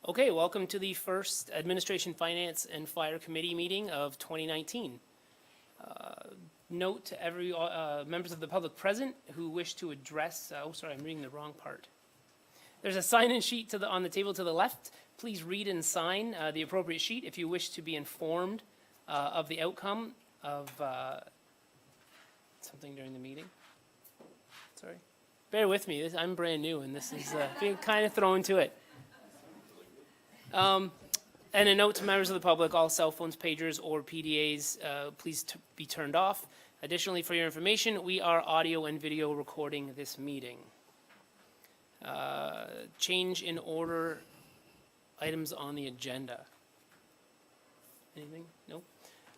Okay, welcome to the first Administration, Finance, and Fire Committee meeting of 2019. Note to every members of the public present who wish to address, I'm reading the wrong part. There's a sign-in sheet on the table to the left. Please read and sign the appropriate sheet if you wish to be informed of the outcome of something during the meeting. Sorry. Bear with me, I'm brand new and this is being kind of thrown to it. And a note to members of the public, all cell phones, pagers, or PDAs, please be turned off. Additionally, for your information, we are audio and video recording this meeting. Change in order items on the agenda. Anything? No?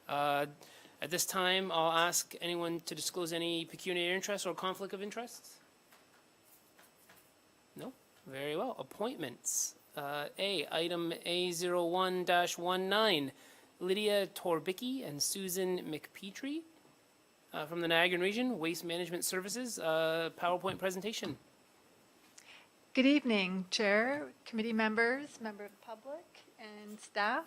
At this time, I'll ask anyone to disclose any pecuniary interest or conflict of interest. No? Very well. Appointments. Item A01-19, Lydia Torbicki and Susan McPetrie from the Niagara Region, Waste Management Services, PowerPoint presentation. Good evening, Chair, committee members, member of the public, and staff.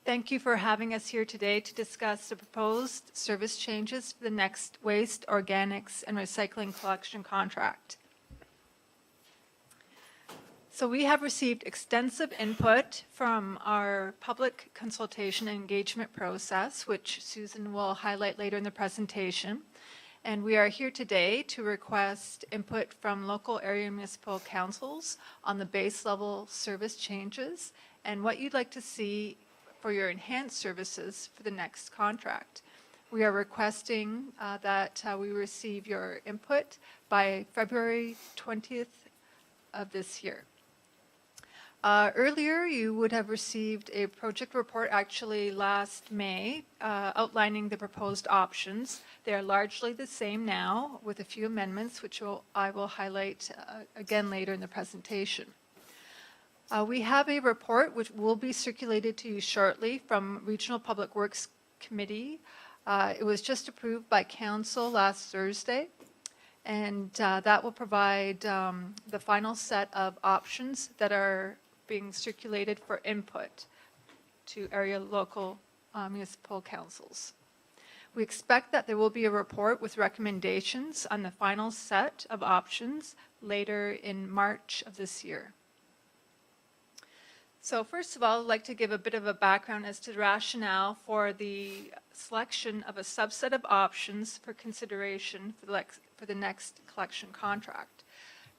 Thank you for having us here today to discuss the proposed service changes for the next waste, organics, and recycling collection contract. So we have received extensive input from our public consultation and engagement process, which Susan will highlight later in the presentation. And we are here today to request input from local area municipal councils on the base level service changes and what you'd like to see for your enhanced services for the next contract. We are requesting that we receive your input by February 20th of this year. Earlier, you would have received a project report actually last May outlining the proposed options. They are largely the same now with a few amendments, which I will highlight again later in the presentation. We have a report which will be circulated to you shortly from Regional Public Works Committee. It was just approved by Council last Thursday. And that will provide the final set of options that are being circulated for input to area local municipal councils. We expect that there will be a report with recommendations on the final set of options later in March of this year. So first of all, I'd like to give a bit of a background as to the rationale for the selection of a subset of options for consideration for the next collection contract.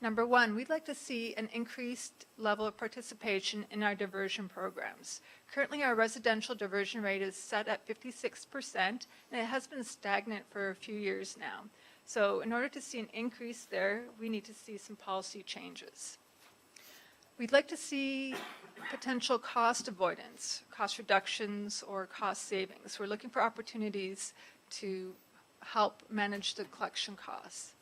Number one, we'd like to see an increased level of participation in our diversion programs. Currently, our residential diversion rate is set at 56%, and it has been stagnant for a few years now. So in order to see an increase there, we need to see some policy changes. We'd like to see potential cost avoidance, cost reductions, or cost savings. We're looking for opportunities to help manage the collection costs.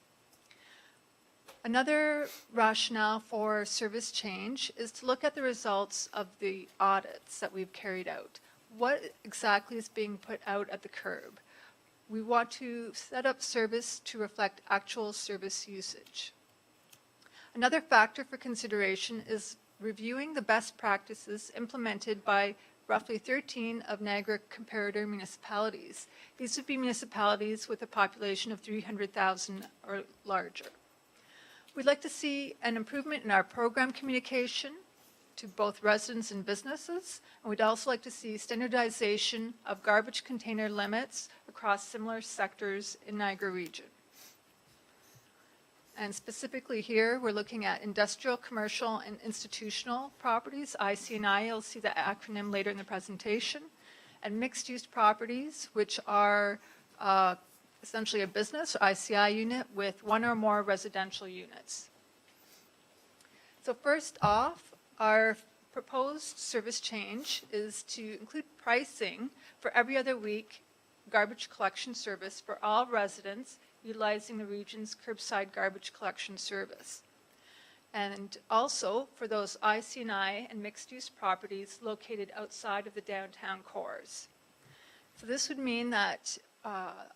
Another rationale for service change is to look at the results of the audits that we've carried out. What exactly is being put out at the curb? We want to set up service to reflect actual service usage. Another factor for consideration is reviewing the best practices implemented by roughly 13 of Niagara comparator municipalities. These would be municipalities with a population of 300,000 or larger. We'd like to see an improvement in our program communication to both residents and businesses, and we'd also like to see standardization of garbage container limits across similar sectors in Niagara Region. And specifically here, we're looking at industrial, commercial, and institutional properties, IC&I. You'll see the acronym later in the presentation. And mixed-use properties, which are essentially a business or ICI unit with one or more residential units. So first off, our proposed service change is to include pricing for every other week garbage collection service for all residents utilizing the region's curbside garbage collection service. And also for those IC&I and mixed-use properties located outside of the downtown cores. So this would mean that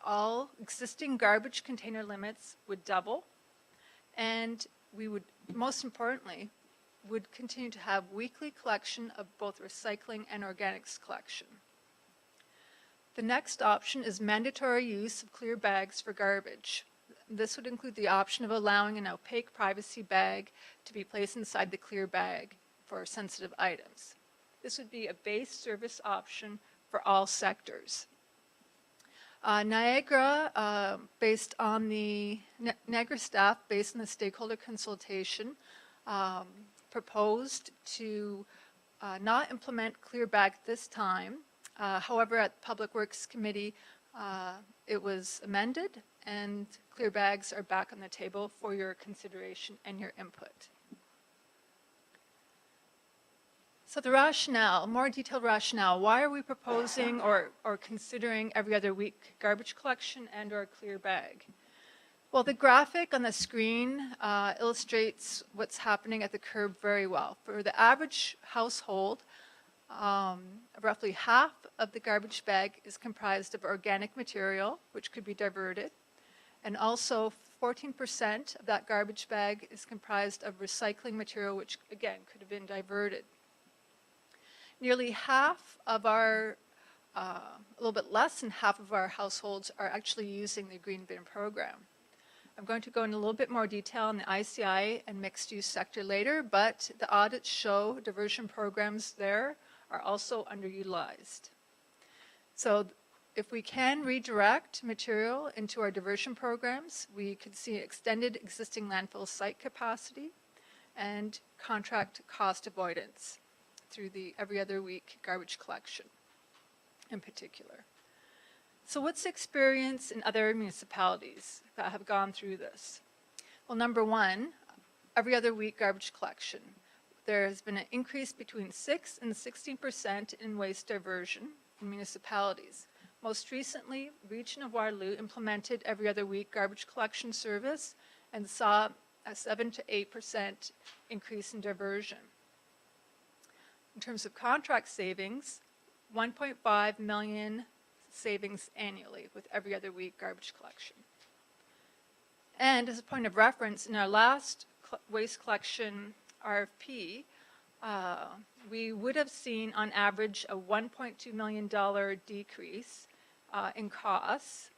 all existing garbage container limits would double, and we would, most importantly, would continue to have weekly collection of both recycling and organics collection. The next option is mandatory use of clear bags for garbage. This would include the option of allowing an opaque privacy bag to be placed inside the clear bag for sensitive items. This would be a base service option for all sectors. Niagara, based on the Niagara staff, based on the stakeholder consultation, proposed to not implement clear bag at this time. However, at the Public Works Committee, it was amended, and clear bags are back on the table for your consideration and your input. So the rationale, more detailed rationale, why are we proposing or considering every other week garbage collection and or clear bag? Well, the graphic on the screen illustrates what's happening at the curb very well. For the average household, roughly half of the garbage bag is comprised of organic material, which could be diverted, and also 14% of that garbage bag is comprised of recycling material, which again could have been diverted. Nearly half of our, a little bit less than half of our households are actually using the green bin program. I'm going to go into a little bit more detail on the ICI and mixed use sector later, but the audits show diversion programs there are also underutilized. So if we can redirect material into our diversion programs, we could see extended existing landfill site capacity and contract cost avoidance through the every other week garbage collection in particular. So what's the experience in other municipalities that have gone through this? Well, number one, every other week garbage collection. There has been an increase between 6 and 16% in waste diversion in municipalities. Most recently, Region of Waterloo implemented every other week garbage collection service and saw a 7 to 8% increase in diversion. In terms of contract savings, 1.5 million savings annually with every other week garbage collection. And as a point of reference, in our last waste collection RFP, we would have seen on average a $1.2 million decrease in costs,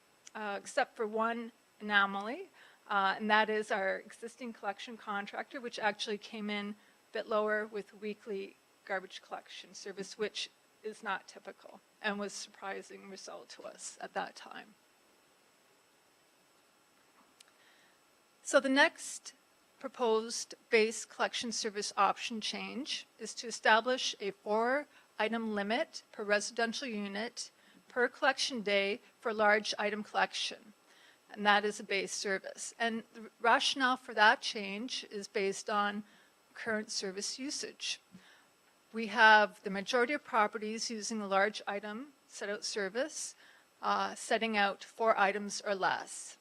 except for one anomaly, and that is our existing collection contractor, which actually came in a bit lower with weekly garbage collection service, which is not typical and was a surprising result to us at that time. So the next proposed base collection service option change is to establish a 4-item limit per residential unit per collection day for large item collection, and that is a base service. And the rationale for that change is based on current service usage. We have the majority of properties using the large item set-out service, setting out 4 items or less.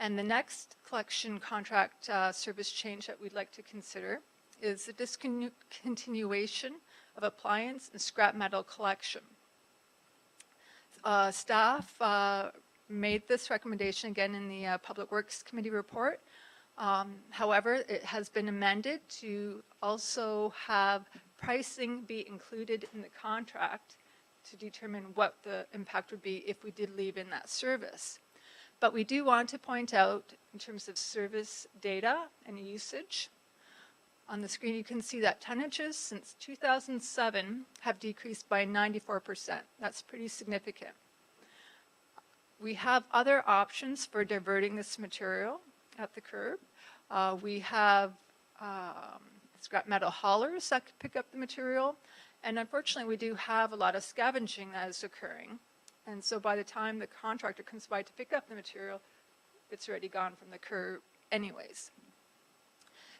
And the next collection contract service change that we'd like to consider is the discontinuation of appliance and scrap metal collection. Staff made this recommendation again in the Public Works Committee report. However, it has been amended to also have pricing be included in the contract to determine what the impact would be if we did leave in that service. But we do want to point out, in terms of service data and usage, on the screen you can see that tonnages since 2007 have decreased by 94%. That's pretty significant. We have other options for diverting this material at the curb. We have scrap metal haulers that could pick up the material, and unfortunately we do have a lot of scavenging that is occurring. And so by the time the contractor comes by to pick up the material, it's already gone from the curb anyways.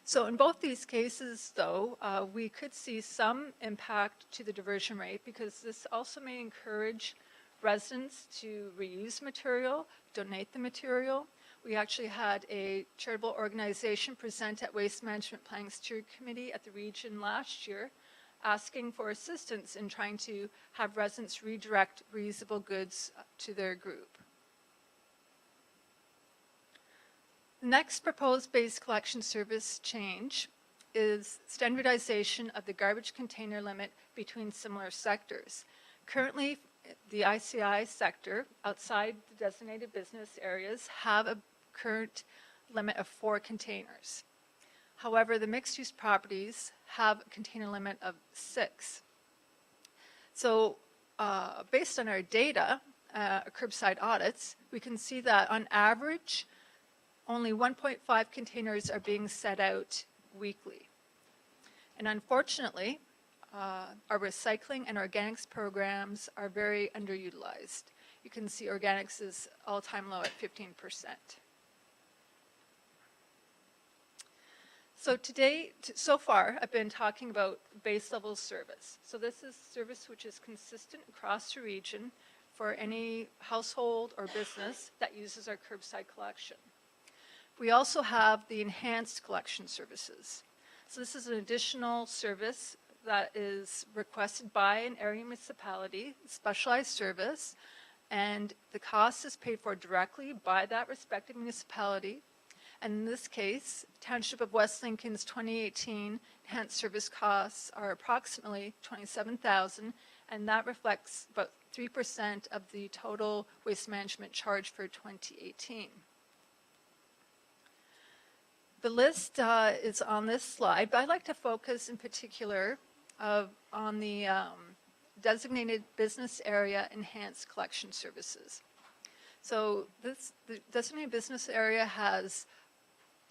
So in both these cases, though, we could see some impact to the diversion rate, because this also may encourage residents to reuse material, donate the material. We actually had a charitable organization present at Waste Management Planning Steering Committee at the region last year, asking for assistance in trying to have residents redirect reusable goods to their group. The next proposed base collection service change is standardization of the garbage container limit between similar sectors. Currently, the ICI sector outside the designated business areas have a current limit of 4 containers. However, the mixed-use properties have a container limit of 6. So based on our data, curbside audits, we can see that on average, only 1.5 containers are being set out weekly. And unfortunately, our recycling and organics programs are very underutilized. You can see organics is all-time low at 15%. So today, so far, I've been talking about base level service. So this is service which is consistent across the region for any household or business that uses our curbside collection. We also have the enhanced collection services. So this is an additional service that is requested by an area municipality, specialized service, and the cost is paid for directly by that respective municipality. And in this case, Township of West Lincoln's 2018 enhanced service costs are approximately $27,000, and that reflects about 3% of the total waste management charge for 2018. The list is on this slide, but I'd like to focus in particular on the designated business area enhanced collection services. So the designated business area has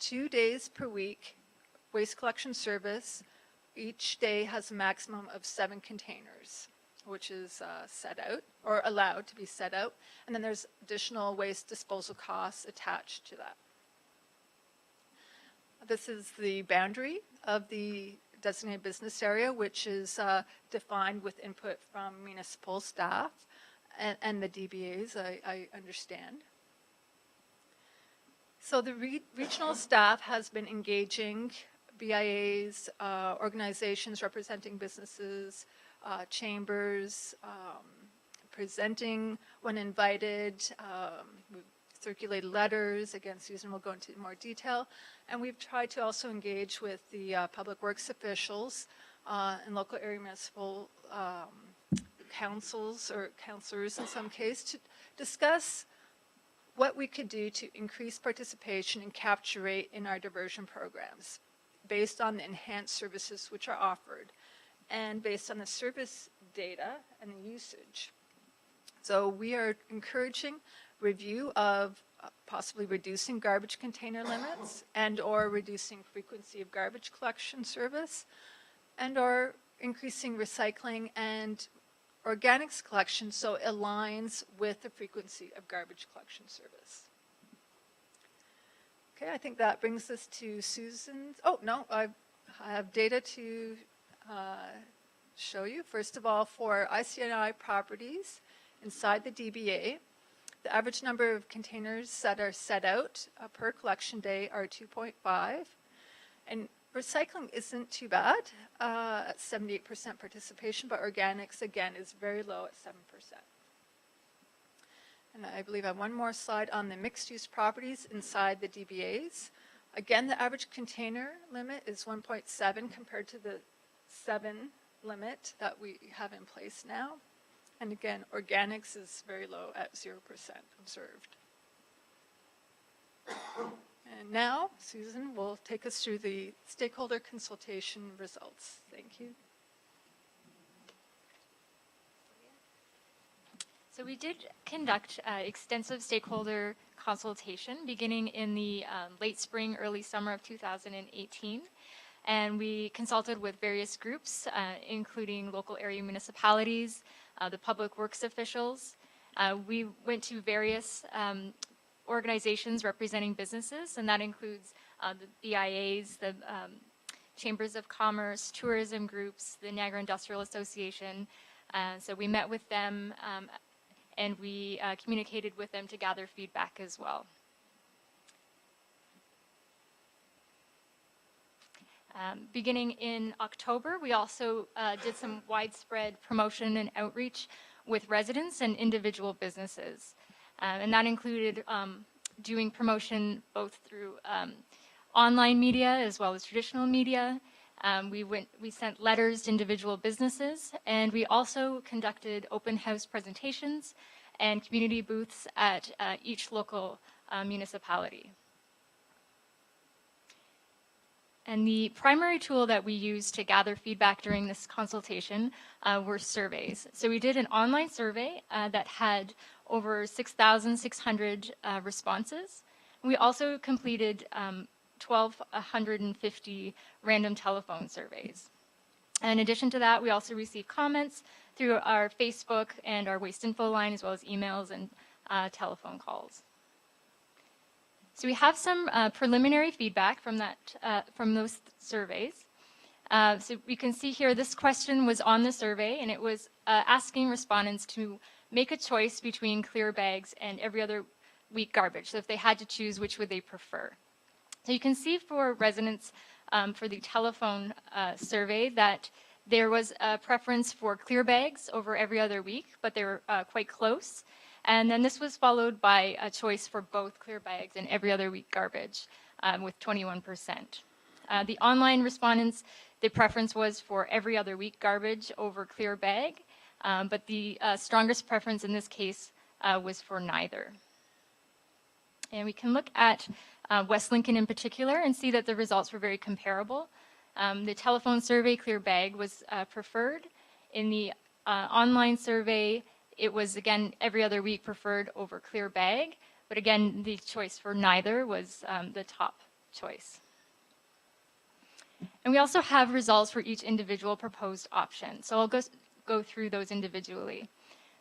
2 days per week waste collection service. Each day has a maximum of 7 containers, which is set out or allowed to be set out. And then there's additional waste disposal costs attached to that. This is the boundary of the designated business area, which is defined with input from municipal staff and the DBAs, I understand. So the regional staff has been engaging BIAs, organizations representing businesses, chambers, presenting when invited. We've circulated letters. Again, Susan will go into more detail. And we've tried to also engage with the public works officials and local area municipal councils or councilors in some case to discuss what we could do to increase participation and capture rate in our diversion programs based on the enhanced services which are offered and based on the service data and the usage. So we are encouraging review of possibly reducing garbage container limits and or reducing frequency of garbage collection service and or increasing recycling and organics collection so it aligns with the frequency of garbage collection service. Okay, I think that brings us to Susan's. Oh, no, I have data to show you. First of all, for ICNI properties inside the DBA, the average number of containers that are set out per collection day are 2.5. And recycling isn't too bad at 78% participation, but organics, again, is very low at 7%. And I believe I have one more slide on the mixed-use properties inside the DBAs. Again, the average container limit is 1.7 compared to the 7 limit that we have in place now. And again, organics is very low at 0% observed. And now, Susan will take us through the stakeholder consultation results. Thank you. So we did conduct extensive stakeholder consultation beginning in the late spring, early summer of 2018. And we consulted with various groups, including local area municipalities, the public works officials. We went to various organizations representing businesses, and that includes the BIAs, the Chambers of Commerce, tourism groups, the Niagara Industrial Association. So we met with them and we communicated with them to gather feedback as well. Beginning in October, we also did some widespread promotion and outreach with residents and individual businesses. And that included doing promotion both through online media as well as traditional media. We sent letters to individual businesses, and we also conducted open house presentations and community booths at each local municipality. And the primary tool that we used to gather feedback during this consultation were surveys. So we did an online survey that had over 6,600 responses. We also completed 1,250 random telephone surveys. In addition to that, we also received comments through our Facebook and our waste info line, as well as emails and telephone calls. So we have some preliminary feedback from those surveys. So we can see here this question was on the survey, and it was asking respondents to make a choice between clear bags and every other week garbage. So if they had to choose, which would they prefer? So you can see for residents for the telephone survey that there was a preference for clear bags over every other week, but they were quite close. And then this was followed by a choice for both clear bags and every other week garbage with 21%. The online respondents, the preference was for every other week garbage over clear bag, but the strongest preference in this case was for neither. And we can look at West Lincoln in particular and see that the results were very comparable. The telephone survey, clear bag was preferred. In the online survey, it was, again, every other week preferred over clear bag. But again, the choice for neither was the top choice. And we also have results for each individual proposed option. So I'll go through those individually.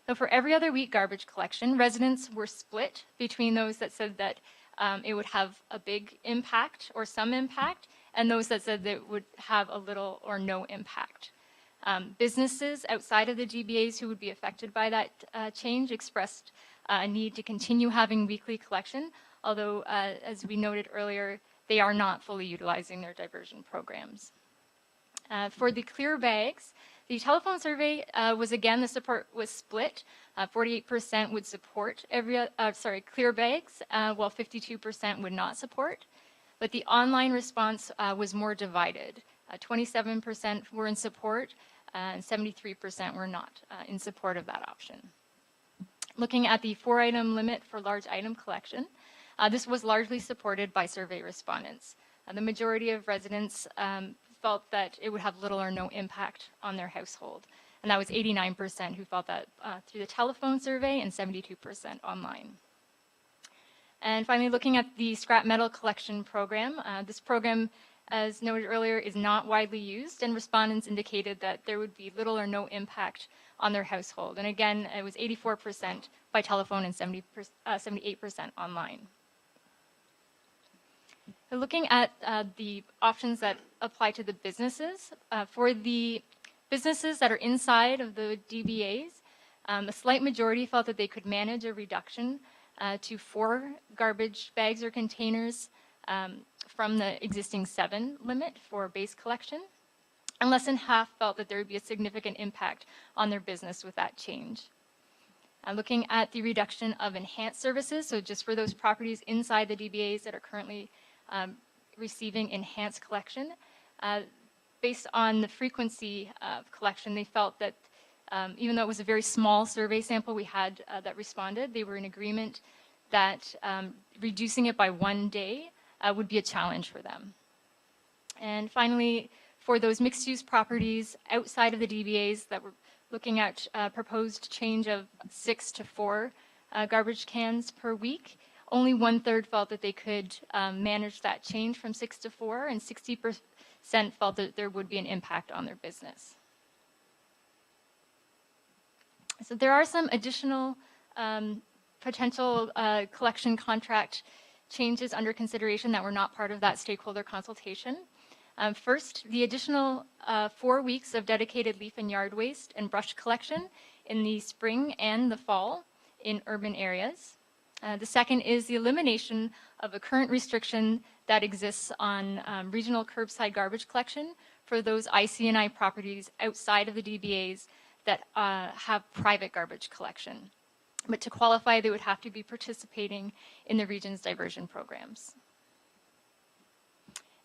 So for every other week garbage collection, residents were split between those that said that it would have a big impact or some impact, and those that said that it would have a little or no impact. Businesses outside of the GBAs who would be affected by that change expressed a need to continue having weekly collection, although, as we noted earlier, they are not fully utilizing their diversion programs. For the clear bags, the telephone survey was, again, the support was split. 48% would support clear bags, while 52% would not support. But the online response was more divided. 27% were in support, and 73% were not in support of that option. Looking at the 4-item limit for large item collection, this was largely supported by survey respondents. The majority of residents felt that it would have little or no impact on their household. And that was 89% who felt that through the telephone survey and 72% online. And finally, looking at the scrap metal collection program, this program, as noted earlier, is not widely used, and respondents indicated that there would be little or no impact on their household. And again, it was 84% by telephone and 78% online. Looking at the options that apply to the businesses, for the businesses that are inside of the DBAs, a slight majority felt that they could manage a reduction to 4 garbage bags or containers from the existing 7 limit for base collection, and less than half felt that there would be a significant impact on their business with that change. Looking at the reduction of enhanced services, so just for those properties inside the DBAs that are currently receiving enhanced collection, based on the frequency of collection, they felt that even though it was a very small survey sample we had that responded, they were in agreement that reducing it by 1 day would be a challenge for them. And finally, for those mixed-use properties outside of the DBAs that were looking at proposed change of 6 to 4 garbage cans per week, only 1/3 felt that they could manage that change from 6 to 4, and 60% felt that there would be an impact on their business. So there are some additional potential collection contract changes under consideration that were not part of that stakeholder consultation. First, the additional 4 weeks of dedicated leaf and yard waste and brush collection in the spring and the fall in urban areas. The second is the elimination of a current restriction that exists on regional curbside garbage collection for those IC&I properties outside of the DBAs that have private garbage collection. But to qualify, they would have to be participating in the region's diversion programs.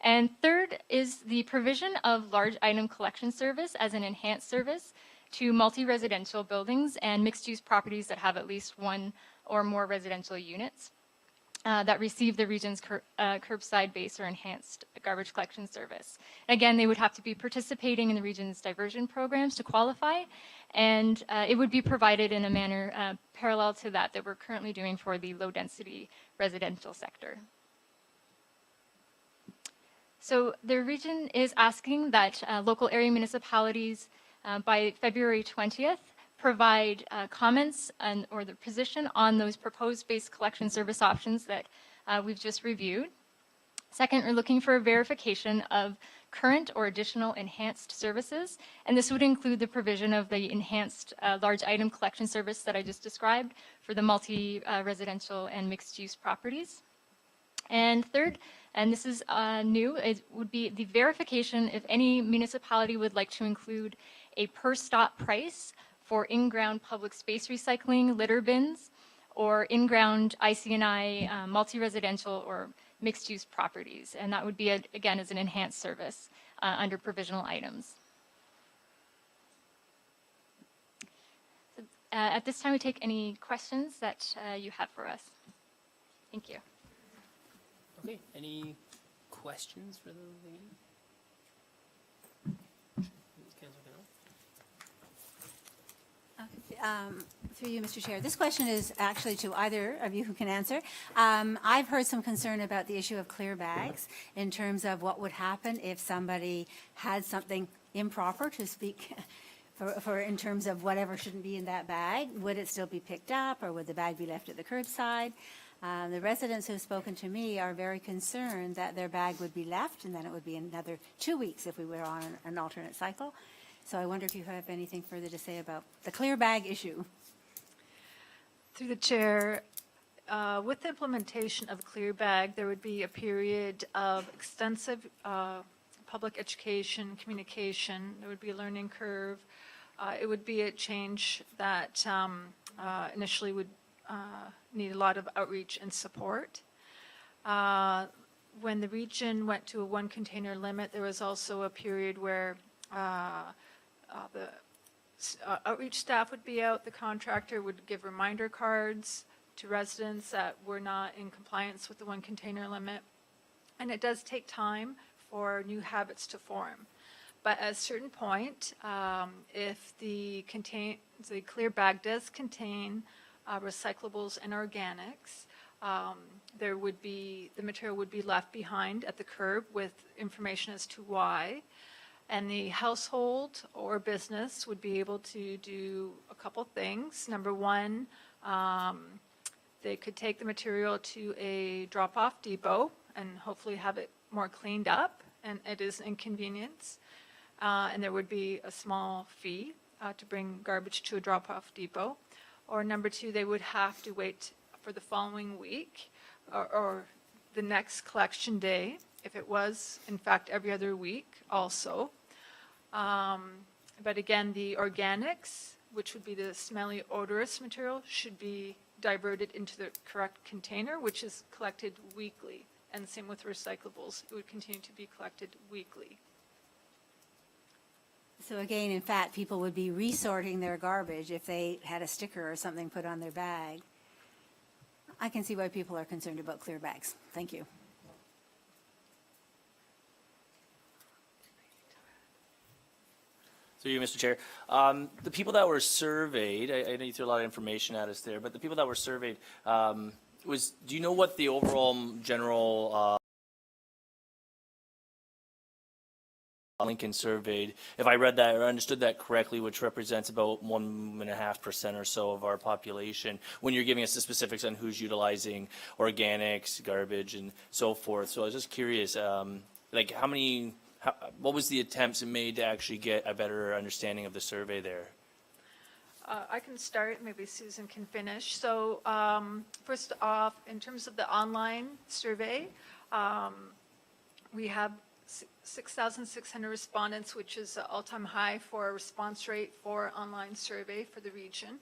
And third is the provision of large item collection service as an enhanced service to multi-residential buildings and mixed-use properties that have at least one or more residential units that receive the region's curbside-based or enhanced garbage collection service. Again, they would have to be participating in the region's diversion programs to qualify, and it would be provided in a manner parallel to that we're currently doing for the low-density residential sector. So the region is asking that local area municipalities by February 20th provide comments or their position on those proposed base collection service options that we've just reviewed. Second, we're looking for a verification of current or additional enhanced services, and this would include the provision of the enhanced large item collection service that I just described for the multi-residential and mixed-use properties. And third, and this is new, it would be the verification if any municipality would like to include a per stop price for in-ground public space recycling, litter bins, or in-ground IC&I multi-residential or mixed-use properties. And that would be, again, as an enhanced service under provisional items. So, at this time, we take any questions that you have for us. Thank you. Okay, any questions for the lady? Through you, Mr. Chair. This question is actually to either of you who can answer. I've heard some concern about the issue of clear bags in terms of what would happen if somebody had something improper, to speak, for in terms of whatever shouldn't be in that bag. Would it still be picked up, or would the bag be left at the curbside? The residents who have spoken to me are very concerned that their bag would be left, and then it would be another 2 weeks if we were on an alternate cycle. So I wonder if you have anything further to say about the clear bag issue. Through the chair, with the implementation of Clear Bag, there would be a period of extensive public education, communication. There would be a learning curve. It would be a change that initially would need a lot of outreach and support. When the region went to a one container limit, there was also a period where the outreach staff would be out, the contractor would give reminder cards to residents that were not in compliance with the one container limit. And it does take time for new habits to form. But at a certain point, if the clear bag does contain recyclables and organics, the material would be left behind at the curb with information as to why. And the household or business would be able to do a couple things. Number one, they could take the material to a drop-off depot and hopefully have it more cleaned up, and it is an inconvenience. And there would be a small fee to bring garbage to a drop-off depot. Or number two, they would have to wait for the following week or the next collection day, if it was, in fact, every other week also. But again, the organics, which would be the smelly, odorous material, should be diverted into the correct container, which is collected weekly. And same with recyclables. It would continue to be collected weekly. So again, in fact, people would be resorting their garbage if they had a sticker or something put on their bag. I can see why people are concerned about clear bags. Thank you. Through you, Mr. Chair. The people that were surveyed, I know you threw a lot of information at us there, but the people that were surveyed, do you know what the overall general Lincoln surveyed, if I read that or understood that correctly, which represents about 1.5% or so of our population, when you're giving us the specifics on who's utilizing organics, garbage, and so forth. So I was just curious, like what was the attempts made to actually get a better understanding of the survey there? I can start, maybe Susan can finish. So first off, in terms of the online survey, we have 6,600 respondents, which is an all-time high for a response rate for online survey for the region.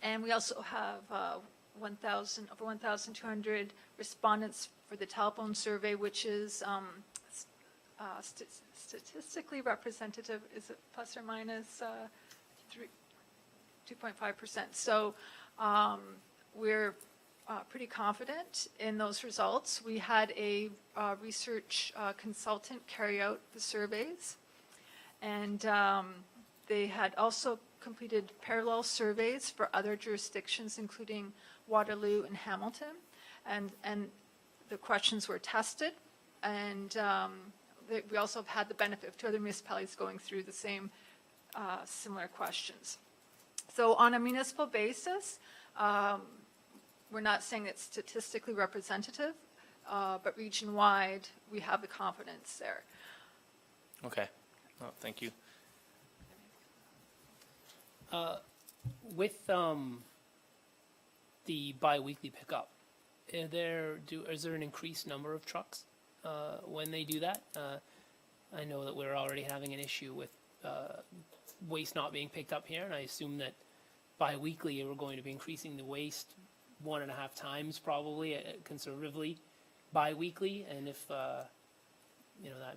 And we also have over 1,200 respondents for the telephone survey, which is statistically representative, is it plus or minus 2.5%? So we're pretty confident in those results. We had a research consultant carry out the surveys, and they had also completed parallel surveys for other jurisdictions, including Waterloo and Hamilton, and the questions were tested, and we also have had the benefit of 2 other municipalities going through the same similar questions. So on a municipal basis, we're not saying it's statistically representative, but region-wide, we have the confidence there. Okay. Oh, thank you. With the bi-weekly pickup, is there an increased number of trucks when they do that? I know that we're already having an issue with waste not being picked up here, and I assume that bi-weekly we're going to be increasing the waste 1.5 times probably, conservatively, bi-weekly, and if that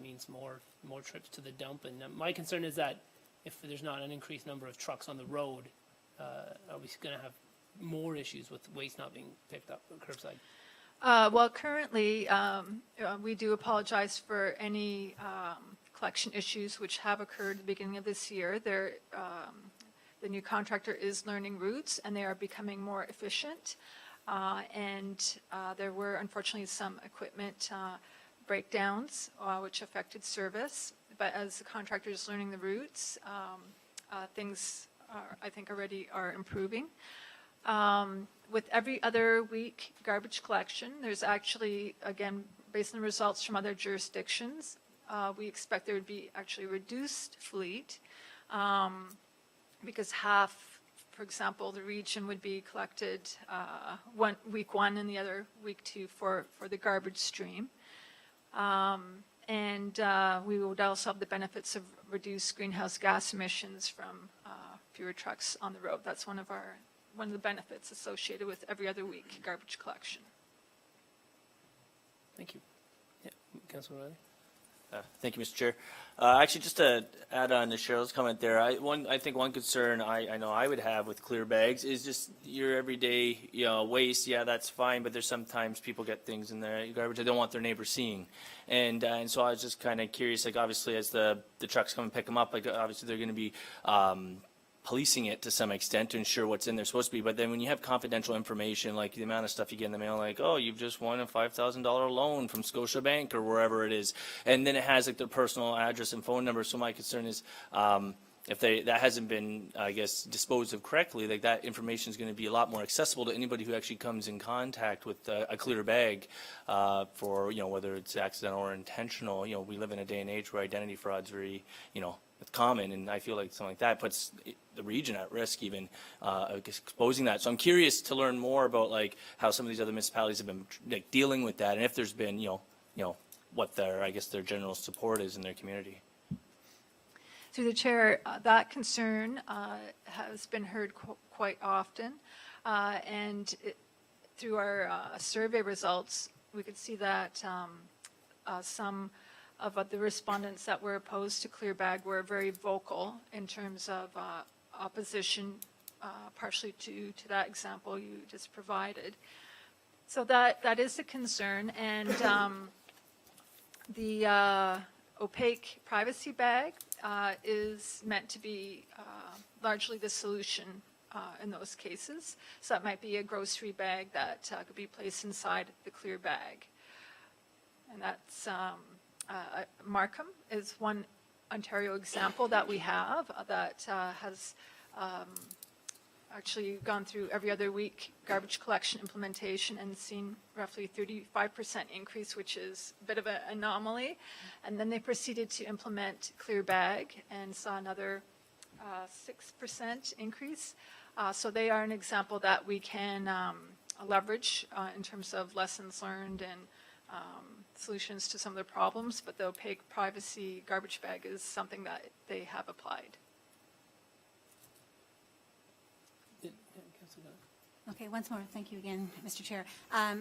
means more trips to the dump. And my concern is that if there's not an increased number of trucks on the road, are we going to have more issues with waste not being picked up curbside? Well, currently, we do apologize for any collection issues which have occurred at the beginning of this year. The new contractor is learning routes, and they are becoming more efficient. There were, unfortunately, some equipment breakdowns, which affected service. But as the contractor is learning the routes, things I think already are improving. With every other week garbage collection, there's actually, again, based on the results from other jurisdictions, we expect there would be actually reduced fleet because half, for example, the region would be collected week 1 and the other week 2 for the garbage stream. We would also have the benefits of reduced greenhouse gas emissions from fewer trucks on the road. That's one of the benefits associated with every other week garbage collection. Thank you. Yeah, Councilor Riley. Thank you, Mr. Chair. Actually, just to add on to Cheryl's comment there, I think one concern I know I would have with clear bags is just your everyday waste. Yeah, that's fine, but there's sometimes people get things in their garbage they don't want their neighbors seeing, and so I was just kind of curious. Like obviously, as the trucks come and pick them up, like obviously they're going to be policing it to some extent to ensure what's in there supposed to be. But then when you have confidential information, like the amount of stuff you get in the mail, like, oh, you've just won a $5,000 loan from Scotiabank or wherever it is, and then it has like their personal address and phone number. So my concern is if that hasn't been, I guess, disposed of correctly, like that information is going to be a lot more accessible to anybody who actually comes in contact with a clear bag for, whether it's accidental or intentional. We live in a day and age where identity fraud is very, it's common, and I feel like something like that puts the region at risk, even exposing that. So I'm curious to learn more about like how some of these other municipalities have been like dealing with that, and if there's been, what their general support is in their community. Through the chair, that concern has been heard quite often, and through our survey results, we could see that some of the respondents that were opposed to clear bag were very vocal in terms of opposition, partially to that example you just provided. So that is a concern, and the opaque privacy bag is meant to be largely the solution in those cases. So that might be a grocery bag that could be placed inside the clear bag, and that's Markham is one Ontario example that we have that has actually gone through every other week garbage collection implementation and seen roughly 35% increase, which is a bit of an anomaly. And then they proceeded to implement clear bag and saw another 6% increase. So they are an example that we can leverage in terms of lessons learned and solutions to some of the problems, but the opaque privacy garbage bag is something that they have applied. Okay, once more, thank you again, Mr. Chair.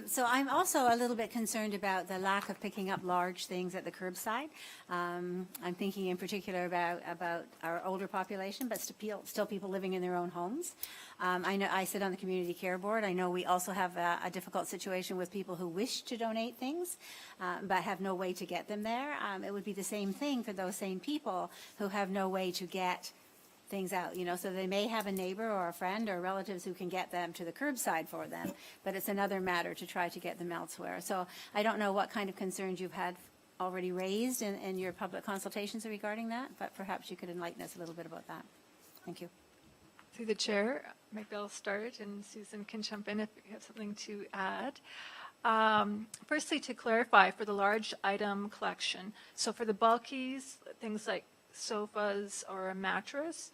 So I'm also a little bit concerned about the lack of picking up large things at the curbside. I'm thinking in particular about our older population, but still people living in their own homes. I know I sit on the community care board. I know we also have a difficult situation with people who wish to donate things, but have no way to get them there. It would be the same thing for those same people who have no way to get things out, so they may have a neighbor or a friend or relatives who can get them to the curbside for them, but it's another matter to try to get them elsewhere. So I don't know what kind of concerns you've had already raised in your public consultations regarding that, but perhaps you could enlighten us a little bit about that. Thank you. Through the chair, maybe I'll start and Susan can jump in if you have something to add. Firstly, to clarify for the large item collection, so for the bulkies, things like sofas or a mattress,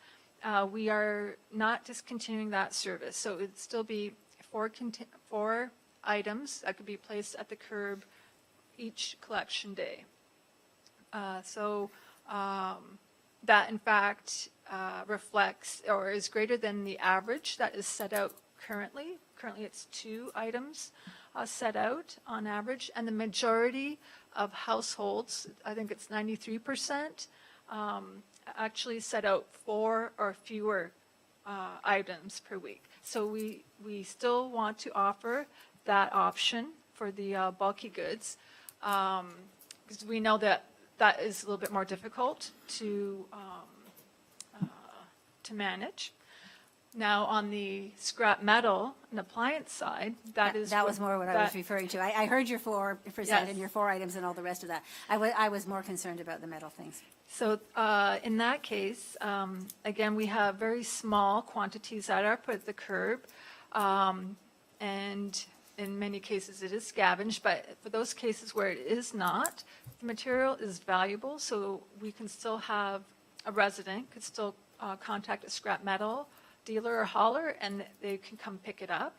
we are not discontinuing that service. So it'd still be four items that could be placed at the curb each collection day. That in fact reflects or is greater than the average that is set out currently. Currently it's 2 items set out on average, and the majority of households, I think it's 93%, actually set out 4 or fewer items per week. So we still want to offer that option for the bulky goods, because we know that that is a little bit more difficult to manage. Now, on the scrap metal and appliance side, that was more what I was referring to. I heard your 4% Yes. and your 4 items and all the rest of that. I was more concerned about the metal things. So in that case, again, we have very small quantities that are put at the curb, and in many cases it is scavenged, but for those cases where it is not, the material is valuable, so we can still have a resident could still contact a scrap metal dealer or hauler, and they can come pick it up.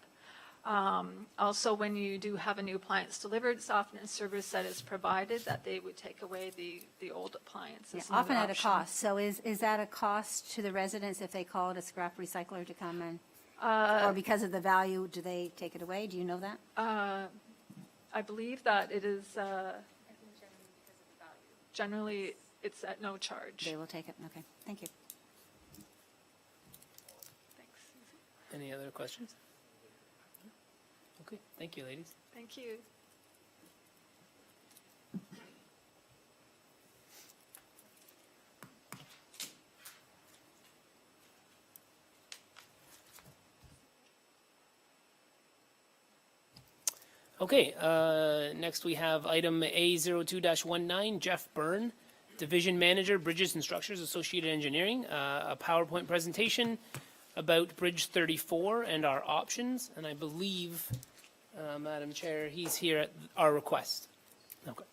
Also, when you do have a new appliance delivered, it's often a service that is provided that they would take away the old appliance. Yeah, It's another often at a option. cost. So is that a cost to the residents if they call it a scrap recycler to come in? Or because of the value, do they take it away? Do you know that? I believe that it is, generally, it's at no charge. They will take it. Okay, thank you. Thanks. Any other questions? Okay, thank you, ladies. Thank you. Okay, next we have item A02-19, Jeff Byrne, Division Manager, Bridges and Structures, Associated Engineering, a PowerPoint presentation about Bridge 34 and our options, and I believe, Madam Chair, he's here at our request. Okay.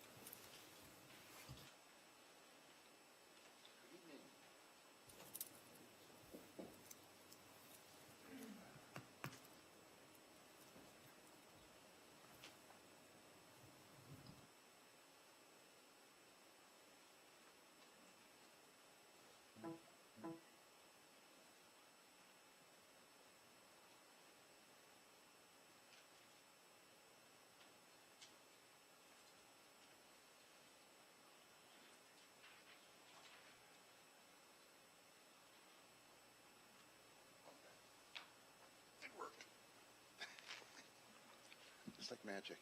It's like magic.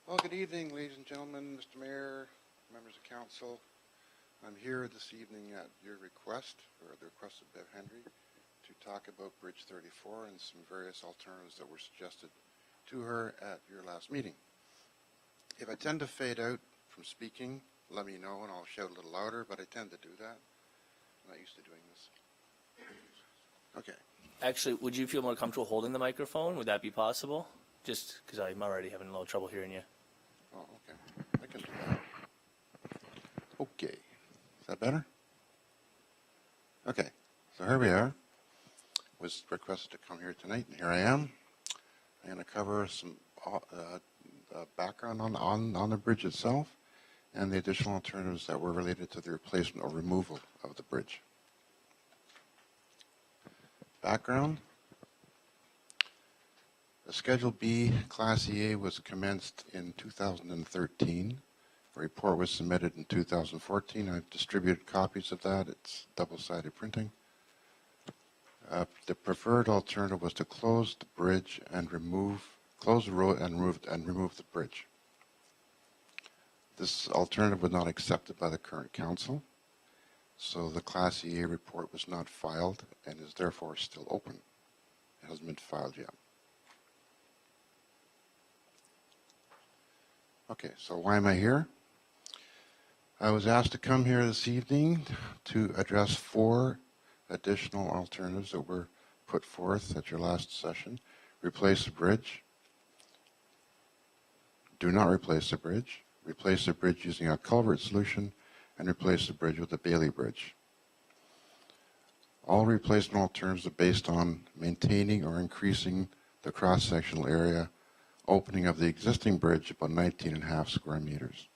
Well, good evening, ladies and gentlemen, Mr. Mayor, members of council. I'm here this evening at your request, or the request of Bev Henry, to talk about Bridge 34 and some various alternatives that were suggested to her at your last meeting. If I tend to fade out from speaking, let me know and I'll shout a little louder, but I tend to do that. I'm not used to doing this. Okay. Actually, would you feel more comfortable holding the microphone? Would that be possible? Just because I'm already having a little trouble hearing you. Oh, okay. I can do that. Okay. Is that better? Okay. So here we are. Was requested to come here tonight, and here I am. I'm going to cover some background on the bridge itself and the additional alternatives that were related to the replacement or removal of the bridge. Background. Schedule B, Class EA was commenced in 2013. A report was submitted in 2014. I've distributed copies of that. It's double-sided printing. The preferred alternative was to close the bridge and close the road and remove the bridge. This alternative was not accepted by the current council, so the Class EA report was not filed and is therefore still open. It hasn't been filed yet. Okay, so why am I here? I was asked to come here this evening to address 4 additional alternatives that were put forth at your last session. Replace the bridge. Do not replace the bridge. Replace the bridge using a culvert solution, and replace the bridge with a Bailey bridge. All replacement alternatives are based on maintaining or increasing the cross-sectional area opening of the existing bridge about 19.5 square meters.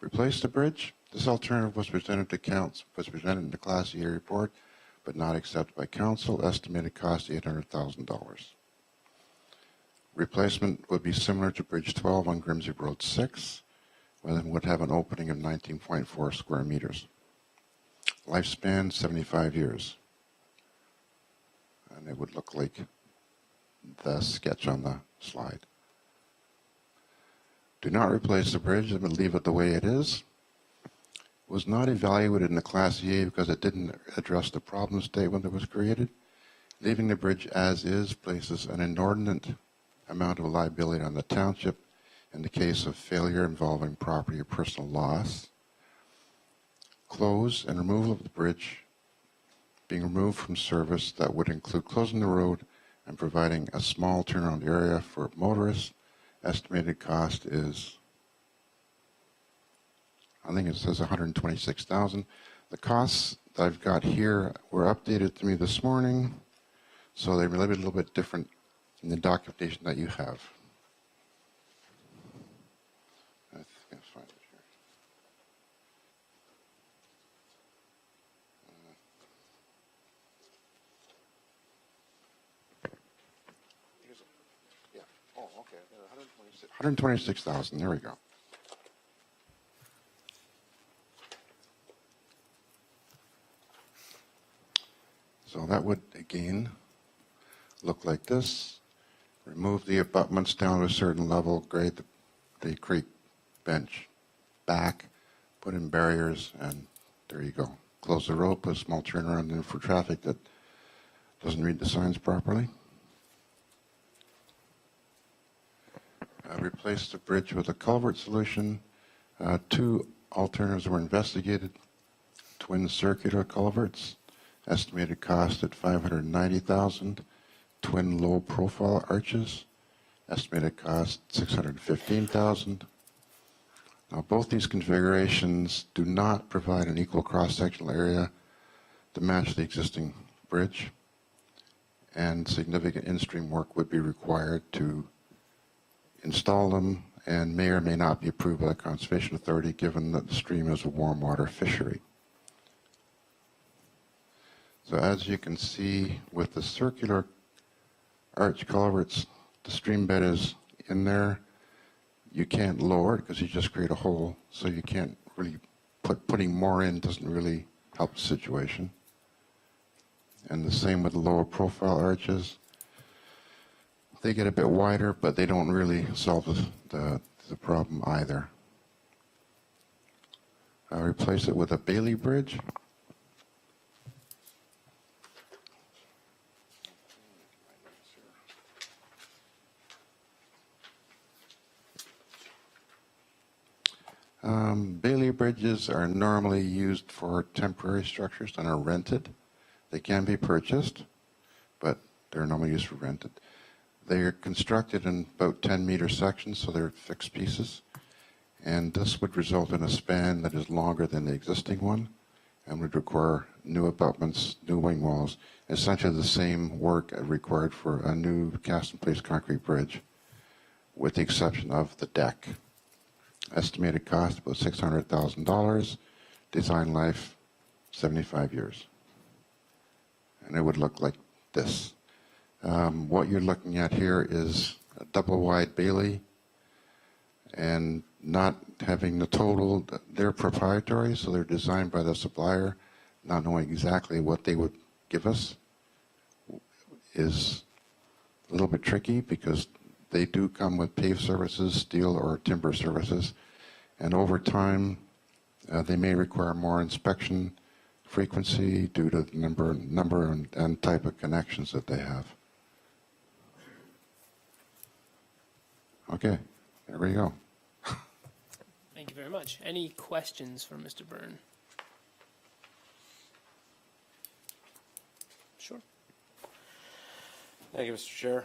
Replace the bridge. This alternative was presented to council, was presented in the Class EA report, but not accepted by council. Estimated cost $800,000. Replacement would be similar to Bridge 12 on Grimsby Road 6, and would have an opening of 19.4 square meters. Lifespan 75 years. And it would look like the sketch on the slide. Do not replace the bridge, but leave it the way it is. Was not evaluated in the Class EA because it didn't address the problem statement that was created. Leaving the bridge as is places an inordinate amount of liability on the township in the case of failure involving property or personal loss. Close and removal of the bridge being removed from service that would include closing the road and providing a small turnaround area for motorists. Estimated cost is, I think it says $126,000. The costs that I've got here were updated to me this morning, so they're a little bit different in the documentation that you have. I think I'll find it here. Yeah. Oh, okay. 126,000. There we go. So that would again look like this. Remove the abutments down to a certain level, grade the creek bench back, put in barriers, and there you go. Close the road, put a small turnaround in for traffic that doesn't read the signs properly. Replace the bridge with a culvert solution. 2 alternatives were investigated. Twin circular culverts, estimated cost at $590,000. Twin low profile arches, estimated cost $615,000. Now both these configurations do not provide an equal cross-sectional area to match the existing bridge, and significant in-stream work would be required to install them, and may or may not be approved by the Conservation Authority given that the stream is a warm water fishery. So as you can see with the circular arch culverts, the stream bed is in there. You can't lower it because you just create a hole, so you can't really putting more in doesn't really help the situation. And the same with the lower profile arches. They get a bit wider, but they don't really solve the problem either. I'll replace it with a Bailey bridge. Bailey bridges are normally used for temporary structures and are rented. They can be purchased, but they're normally used for rented. They are constructed in about 10-meter sections, so they're fixed pieces. And this would result in a span that is longer than the existing one and would require new abutments, new wing walls, essentially the same work required for a new cast-in-place concrete bridge, with the exception of the deck. Estimated cost about $600,000. Design life 75 years. And it would look like this. What you're looking at here is a double-wide Bailey, and not having the total, they're proprietary, so they're designed by the supplier, not knowing exactly what they would give us is a little bit tricky because they do come with paved services, steel or timber services, and over time they may require more inspection frequency due to the number and type of connections that they have. Okay, there we go. Thank you very much. Any questions for Mr. Byrne? Sure. Thank you, Mr. Chair.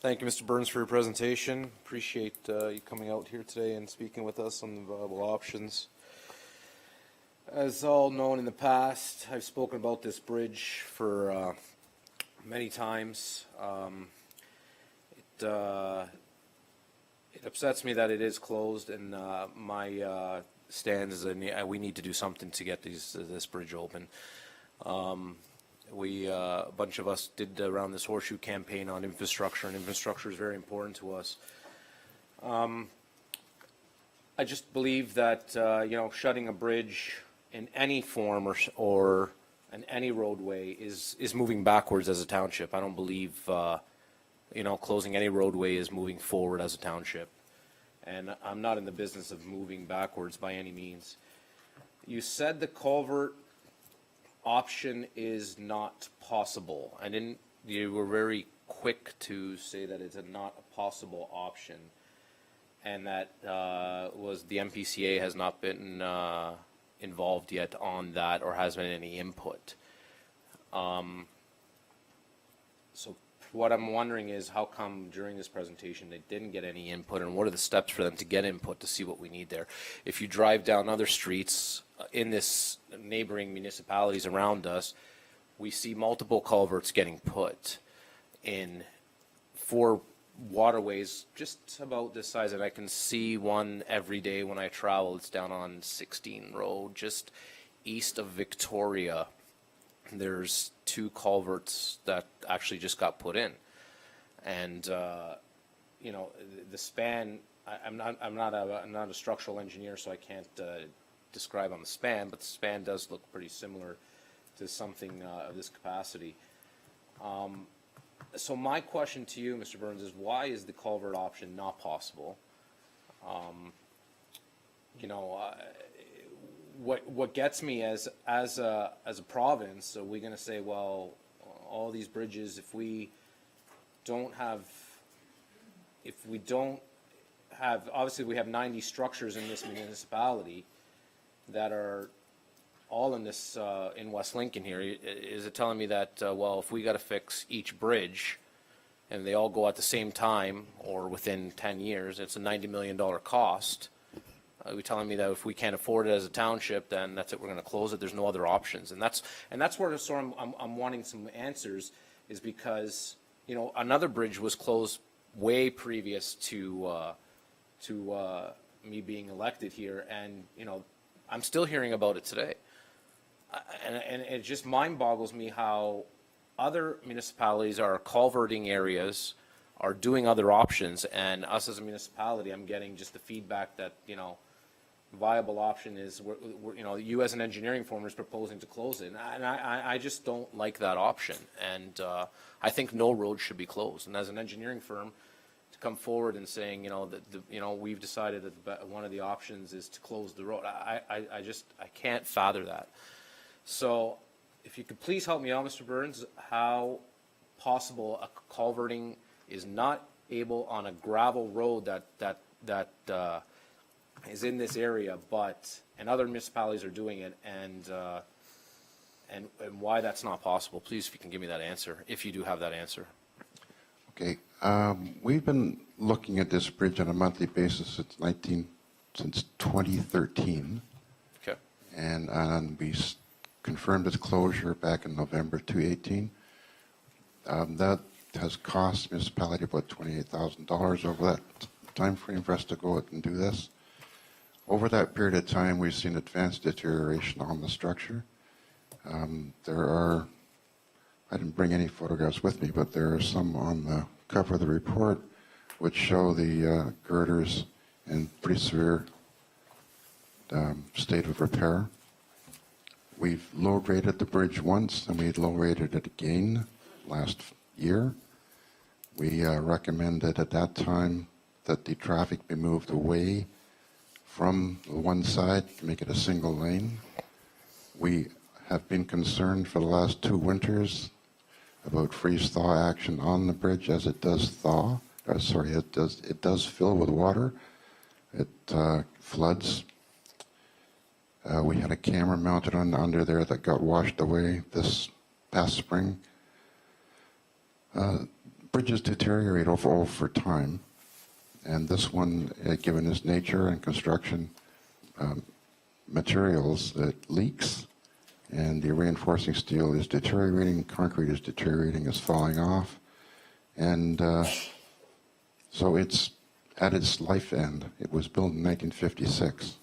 Thank you, Mr. Burns, for your presentation. Appreciate you coming out here today and speaking with us on the viable options. As all known in the past, I've spoken about this bridge for many times. It upsets me that it is closed, and my stand is that we need to do something to get this bridge open. A bunch of us did around this horseshoe campaign on infrastructure, and infrastructure is very important to us. I just believe that shutting a bridge in any form or in any roadway is moving backwards as a township. I don't believe closing any roadway is moving forward as a township, and I'm not in the business of moving backwards by any means. You said the culvert option is not possible. You were very quick to say that it's not a possible option, and that was the MPCA has not been involved yet on that or has been any input. So what I'm wondering is how come during this presentation they didn't get any input, and what are the steps for them to get input to see what we need there? If you drive down other streets in this neighboring municipalities around us, we see multiple culverts getting put in for waterways just about this size, and I can see one every day when I travel. It's down on 16 Road, just east of Victoria. There's 2 culverts that actually just got put in, and the span. I'm not a structural engineer, so I can't describe on the span, but the span does look pretty similar to something of this capacity. So my question to you, Mr. Burns, is why is the culvert option not possible? What gets me as a province, are we going to say, well, all these bridges, if we don't have, obviously we have 90 structures in this municipality that are all in this in West Lincoln here. Is it telling me that well, if we got to fix each bridge and they all go at the same time or within 10 years, it's a $90 million cost? Are you telling me that if we can't afford it as a township, then that's it, we're going to close it? There's no other options, and that's where sort of I'm wanting some answers, is because another bridge was closed way previous to me being elected here, and I'm still hearing about it today, and it just mind boggles me how other municipalities are culverting areas, are doing other options, and us as a municipality, I'm getting just the feedback that viable option is you as an engineering firm is proposing to close it, and I just don't like that option, and I think no road should be closed. And as an engineering firm, to come forward and saying that we've decided that one of the options is to close the road, I can't fathom that. So if you could please help me out, Mr. Burns, how possible a culverting is not able on a gravel road that is in this area, and other municipalities are doing it, and why that's not possible. Please, if you can give me that answer, if you do have that answer. Okay, we've been looking at this bridge on a monthly basis since 2013. Okay. And we confirmed its closure back in November 2018. That has cost municipality about $28,000 over that time frame for us to go out and do this. Over that period of time, we've seen advanced deterioration on the structure. There are I didn't bring any photographs with me, but there are some on the cover of the report which show the girders in pretty severe state of repair. We've low rated the bridge once, and we low rated it again last year. We recommended at that time that the traffic be moved away from the one side to make it a single lane. We have been concerned for the last 2 winters about freeze-thaw action on the bridge as it does thaw. It does fill with water. It floods. We had a camera mounted under there that got washed away this past spring. Bridges deteriorate over time, and this one, given its nature and construction materials, it leaks, and the reinforcing steel is deteriorating, concrete is deteriorating, it's falling off, and so it's at its life end. It was built in 1956.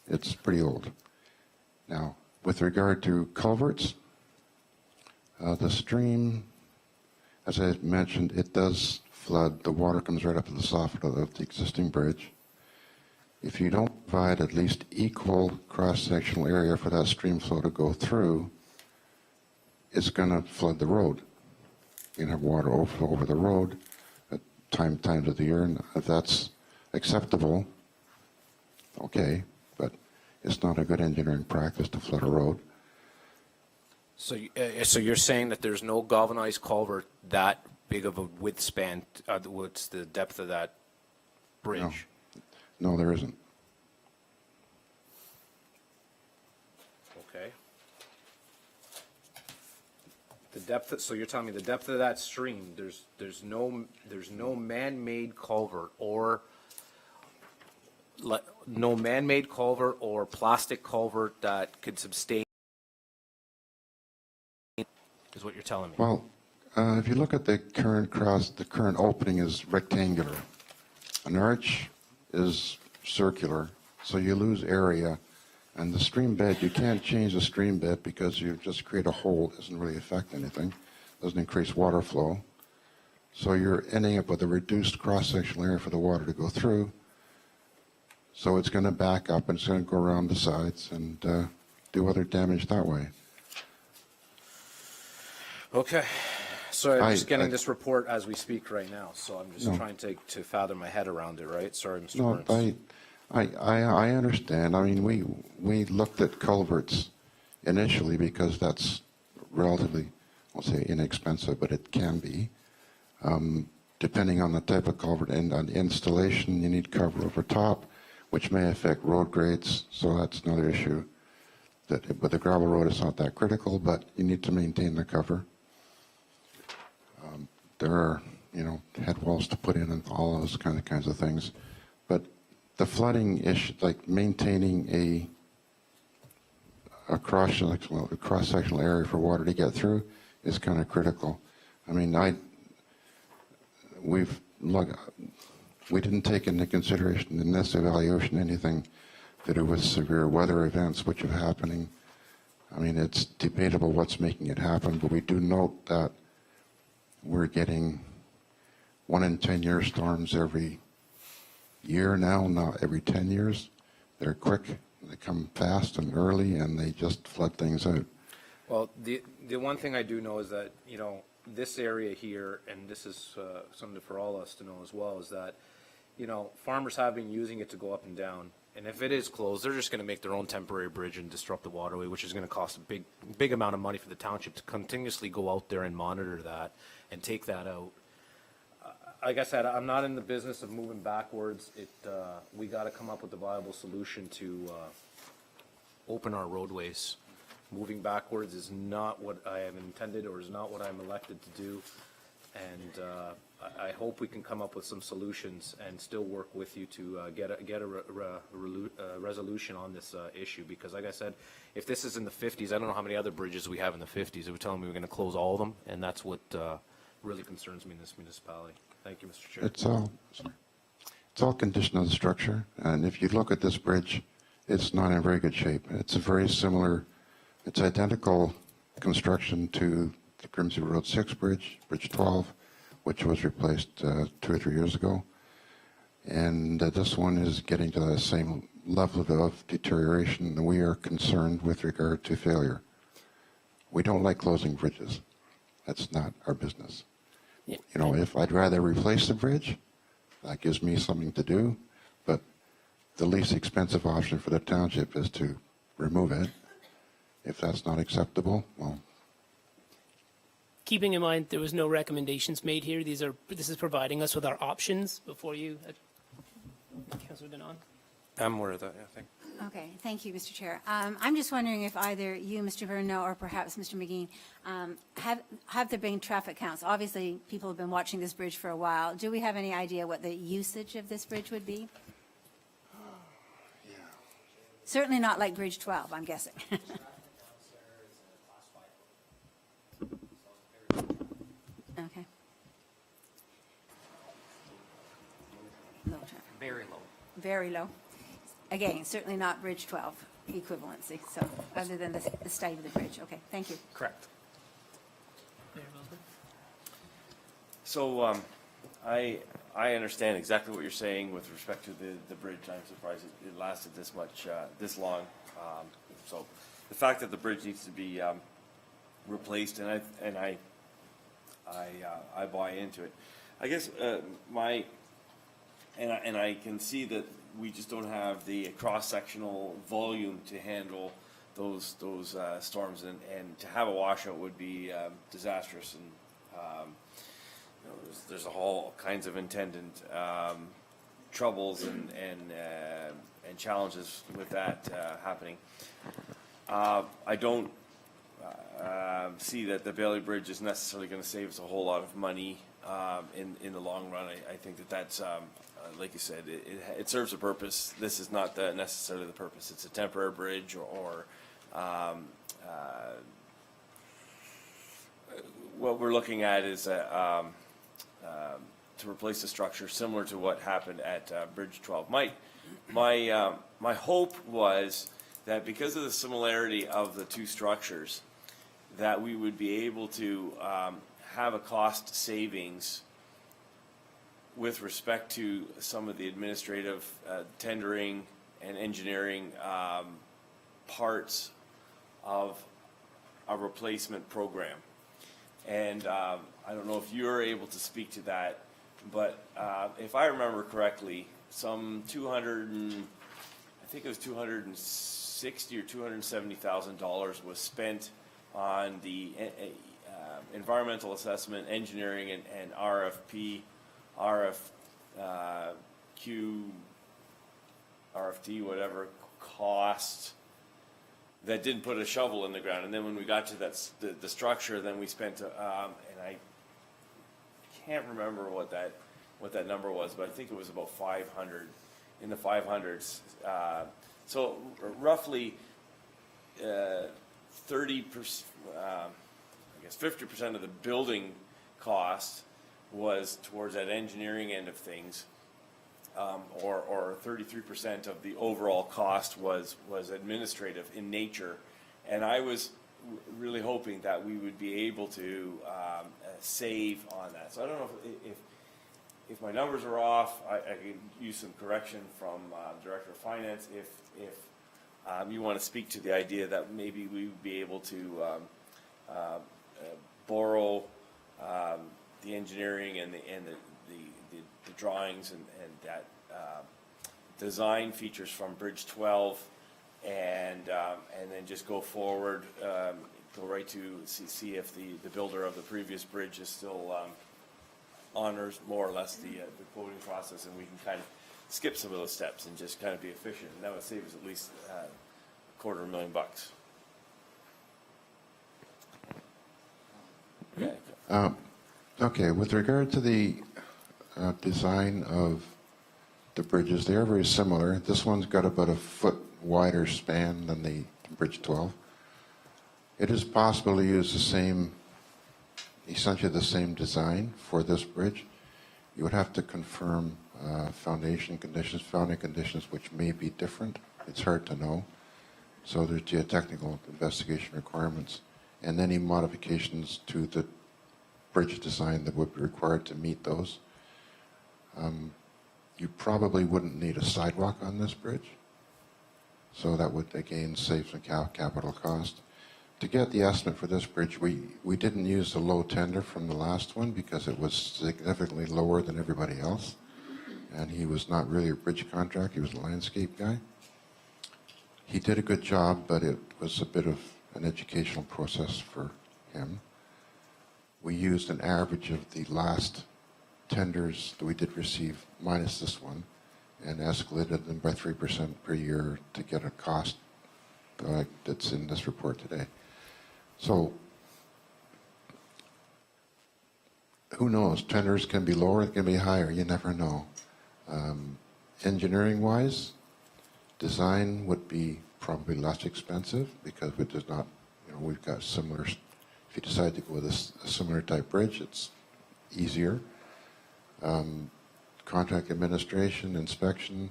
It's pretty old. Now, with regard to culverts, the stream, as I mentioned, it does flood. The water comes right up to the soffit of the existing bridge. If you don't provide at least equal cross-sectional area for that stream flow to go through, it's going to flood the road. You can have water overflow over the road at times of the year, and if that's acceptable, okay, but it's not a good engineering practice to flood a road. So you're saying that there's no galvanized culvert that big of a width span, what's the depth of that bridge? No, there isn't. Okay. The depth, so you're telling me the depth of that stream, there's no man-made culvert or no man-made culvert or plastic culvert that could sustain, is what you're telling me? Well, if you look at the current the current opening is rectangular. An arch is circular, so you lose area. And the stream bed, you can't change the stream bed because you just create a hole. It doesn't really affect anything. It doesn't increase water flow. So you're ending up with a reduced cross-sectional area for the water to go through. So it's going to back up and it's going to go around the sides and do other damage that way. Okay. So I'm just getting this report as we speak right now, so I'm just trying to fathom my head around it, right? Sorry, Mr. Burns. I understand. I mean, we looked at culverts initially because that's relatively, I'll say inexpensive, but it can be. Depending on the type of culvert and on installation, you need cover over top, which may affect road grades, so that's another issue. That with a gravel road, it's not that critical, but you need to maintain the cover. There are, head walls to put in and all those kinds of things. But the flooding issue, like maintaining a cross-sectional area for water to get through is kind of critical. I mean, we didn't take into consideration in this evaluation anything to do with severe weather events which are happening. I mean, it's debatable what's making it happen, but we do note that we're getting 1 in 10 year storms every year now, not every 10 years. They're quick, they come fast and early, and they just flood things out. Well, the one thing I do know is that, this area here, and this is something for all of us to know as well, is that, farmers have been using it to go up and down. And if it is closed, they're just going to make their own temporary bridge and disrupt the waterway, which is going to cost a big amount of money for the township to continuously go out there and monitor that and take that out. Like I said, I'm not in the business of moving backwards. We got to come up with a viable solution to open our roadways. Moving backwards is not what I have intended or is not what I'm elected to do. And I hope we can come up with some solutions and still work with you to get a resolution on this issue. Because like I said, if this is in the 50s, I don't know how many other bridges we have in the 50s. They were telling me we're going to close all of them, and that's what really concerns me in this municipality. Thank you, Mr. Chair. It's all condition of the structure. And if you look at this bridge, it's not in very good shape. It's a very similar, it's identical construction to the Grimsby Road 6 bridge, Bridge 12, which was replaced 2 or 3 years ago. And this one is getting to the same level of deterioration, and we are concerned with regard to failure. We don't like closing bridges. That's not our business. Yeah. You know, if I'd rather replace the bridge, that gives me something to do, but the least expensive option for the township is to remove it. If that's not acceptable, well, Keeping in mind there was no recommendations made here. This is providing us with our options before you. Councillor Denon. I'm aware of that, yeah, thank you. Okay, thank you, Mr. Chair. I'm just wondering if either you, Mr. Verneau, or perhaps Mr. McGee, have there been traffic counts? Obviously, people have been watching this bridge for a while. Do we have any idea what the usage of this bridge would be? yeah. Certainly not like Bridge 12, I'm guessing. Okay. Low traffic. Very low. Very low. Again, certainly not Bridge 12 equivalency, so other than the state of the bridge. Okay, thank you. Correct. Mayor Bosworth. So I understand exactly what you're saying with respect to the bridge. I'm surprised it lasted this much, this long. So the fact that the bridge needs to be replaced, and I buy into it. I guess and I can see that we just don't have the cross-sectional volume to handle those storms, and to have a washout would be disastrous, and you know, there's all kinds of attendant troubles and challenges with that happening. I don't see that the Bailey Bridge is necessarily going to save us a whole lot of money in the long run. I think that's like you said, it serves a purpose. This is not necessarily the purpose. It's a temporary bridge, or what we're looking at is to replace the structure similar to what happened at Bridge 12. My hope was that because of the similarity of the two structures, that we would be able to have a cost savings with respect to some of the administrative tendering and engineering parts of a replacement program. And I don't know if you're able to speak to that, but if I remember correctly, some I think it was $260,000 or $270,000 was spent on the environmental assessment, engineering, and RFT, whatever cost, that didn't put a shovel in the ground. And then when we got to the structure, then we spent, and I can't remember what that number was, but I think it was about 500, in the 500s. So roughly 30%, I guess 50% of the building cost was towards that engineering end of things, or 33% of the overall cost was administrative in nature. And I was really hoping that we would be able to save on that. So I don't know if my numbers are off. I could use some correction from Director of Finance if you want to speak to the idea that maybe we would be able to borrow the engineering and the drawings and that design features from Bridge 12, and then just go forward, go right to see if the builder of the previous bridge is still honors more or less the quoting process, and we can kind of skip some of those steps and just kind of be efficient, and that would save us at least $250,000. Yeah. Okay, with regard to the design of the bridges, they are very similar. This one's got about a foot wider span than the Bridge 12. It is possible to use essentially the same design for this bridge. You would have to confirm founding conditions which may be different. It's hard to know. So there's geotechnical investigation requirements and any modifications to the bridge design that would be required to meet those. You probably wouldn't need a sidewalk on this bridge, so that would again save some capital cost. To get the estimate for this bridge, we didn't use the low tender from the last one because it was significantly lower than everybody else, and he was not really a bridge contractor, he was a landscape guy. He did a good job, but it was a bit of an educational process for him. We used an average of the last tenders that we did receive minus this one and escalated them by 3% per year to get a cost that's in this report today. So who knows? Tenders can be lower, it can be higher, you never know. Engineering wise, design would be probably less expensive because it does not, we've got similar, if you decide to go with a similar type bridge, it's easier. Contract administration, inspection,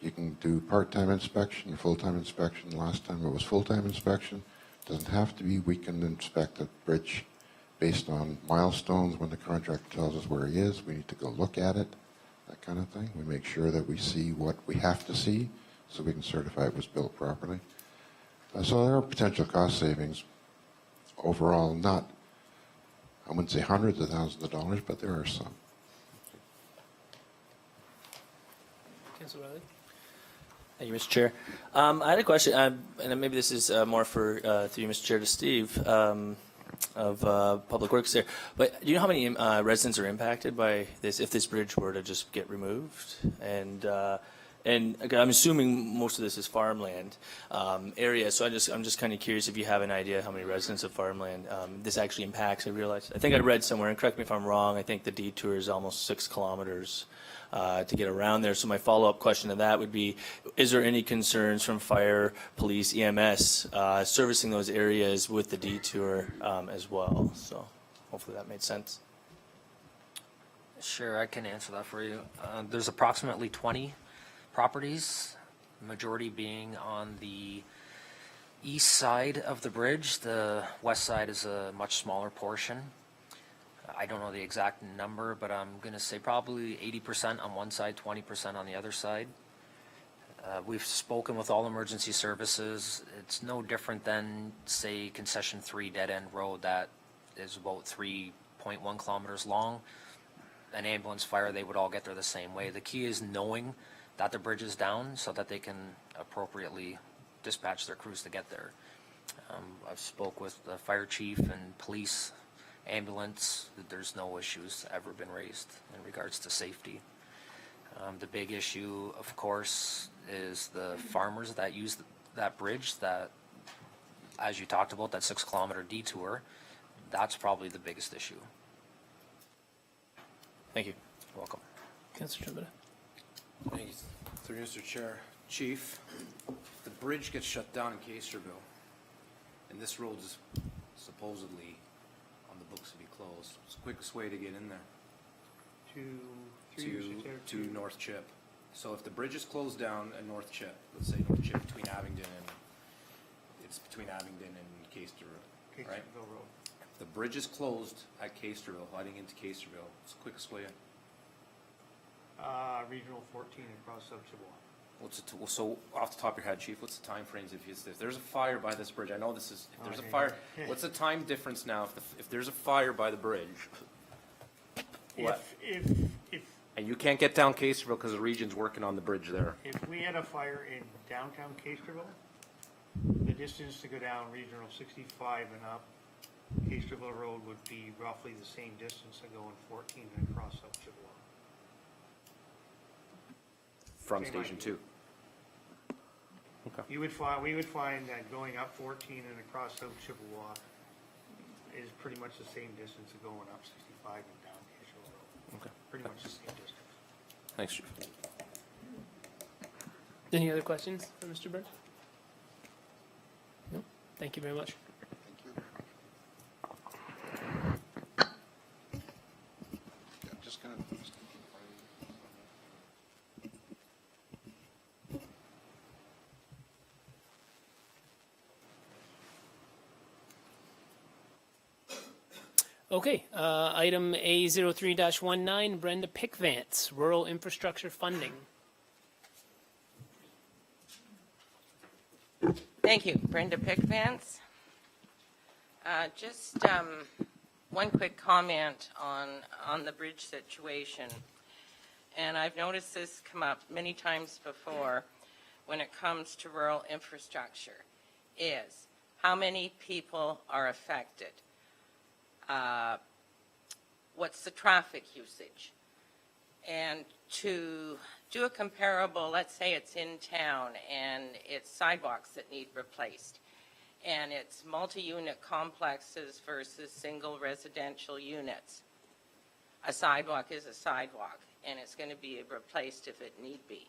you can do part-time inspection, full-time inspection. Last time it was full-time inspection. Doesn't have to be. We can inspect the bridge based on milestones. When the contractor tells us where he is, we need to go look at it, that kind of thing. We make sure that we see what we have to see so we can certify it was built properly. So there are potential cost savings overall, not, I wouldn't say hundreds of thousands of dollars, but there are some. Councilor Riley? Thank you, Mr. Chair. I had a question, and maybe this is more for through you, Mr. Chair, to Steve of Public Works there. But do you know how many residents are impacted by this if this bridge were to just get removed? And again, I'm assuming most of this is farmland area, so I'm just kind of curious if you have an idea how many residents of farmland this actually impacts. I think I read somewhere, and correct me if I'm wrong, I think the detour is almost 6 kilometers to get around there. So my follow-up question to that would be, is there any concerns from fire, police, EMS servicing those areas with the detour as well? So hopefully that made sense. Sure, I can answer that for you. There's approximately 20 properties, majority being on the east side of the bridge. The west side is a much smaller portion. I don't know the exact number, but I'm going to say probably 80% on one side, 20% on the other side. We've spoken with all emergency services. It's no different than, say, Concession 3 dead-end road that is about 3.1 kilometers long. An ambulance, fire, they would all get there the same way. The key is knowing that the bridge is down so that they can appropriately dispatch their crews to get there. I've spoke with the fire chief and police, ambulance. There's no issues ever been raised in regards to safety. The big issue, of course, is the farmers that use that bridge that, as you talked about, that 6 kilometer detour. That's probably the biggest issue. Thank you. You're welcome. Councilor Trumpeta? Thank you, through Mr. Chair. Chief, the bridge gets shut down in Casterville, and this road is supposedly on the books to be closed. It's the quickest way to get in there. To North Chip. So if the bridge is closed down at North Chip, let's say North Chip between Abingdon and, it's between Abingdon and Casterville, right? Road. If the bridge is closed at Casterville, heading into Casterville, it's the quickest way in. Regional 14 across Chippewa. So off the top of your head, Chief, what's the time frames if there's a fire by this bridge? I know this is, if there's a fire, what's the time difference now if there's a fire by the bridge? What? If And you can't get down Casterville because the region's working on the bridge there. if we had a fire in downtown Casterville, the distance to go down Regional 65 and up Casterville Road would be roughly the same distance to go in 14 and across up Chippewa. From Same Station idea. 2. Okay. We would find that going up 14 and across South Chippewa is pretty much the same distance as going up 65 and down Casterville Road. Okay. Pretty much the same distance. Thanks, Chief. Any other questions for Mr. Burns? No? Thank you very much. Thank you. Yeah, just kind of. Okay, item A03-19, Brenda Pickvance, Rural Infrastructure Funding. Thank you. Brenda Pickvance. Just one quick comment on the bridge situation. And I've noticed this come up many times before when it comes to rural infrastructure, is how many people are affected? What's the traffic usage? And to do a comparable, let's say it's in town and it's sidewalks that need replaced, and it's multi-unit complexes versus single residential units. A sidewalk is a sidewalk, and it's going to be replaced if it need be.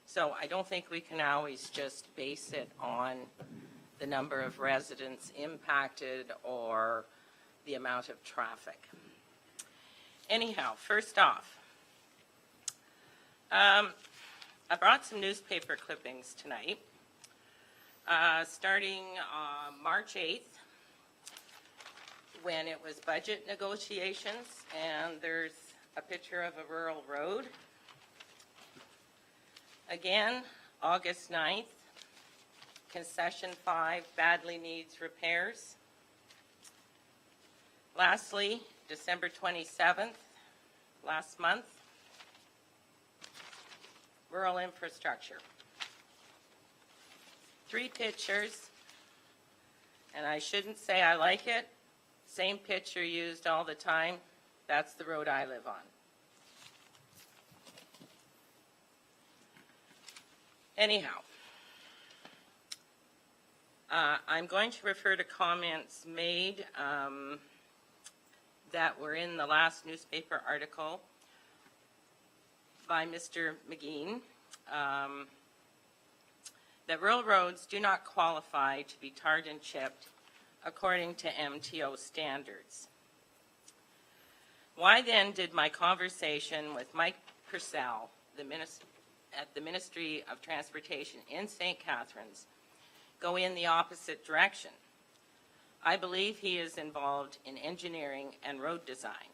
So I don't think we can always just base it on the number of residents impacted or the amount of traffic. Anyhow, first off, I brought some newspaper clippings tonight. Starting March 8th, when it was budget negotiations, and there's a picture of a rural road. Again, August 9th, concession 5 badly needs repairs. Lastly, December 27th, last month, rural infrastructure. 3 pictures, and I shouldn't say I like it. Same picture used all the time. That's the road I live on. Anyhow, I'm going to refer to comments made that were in the last newspaper article by Mr. McGeen. That rural roads do not qualify to be tarred and chipped according to MTO standards. Why then did my conversation with Mike Purcell, at the Ministry of Transportation in St. Catharines, go in the opposite direction? I believe he is involved in engineering and road design.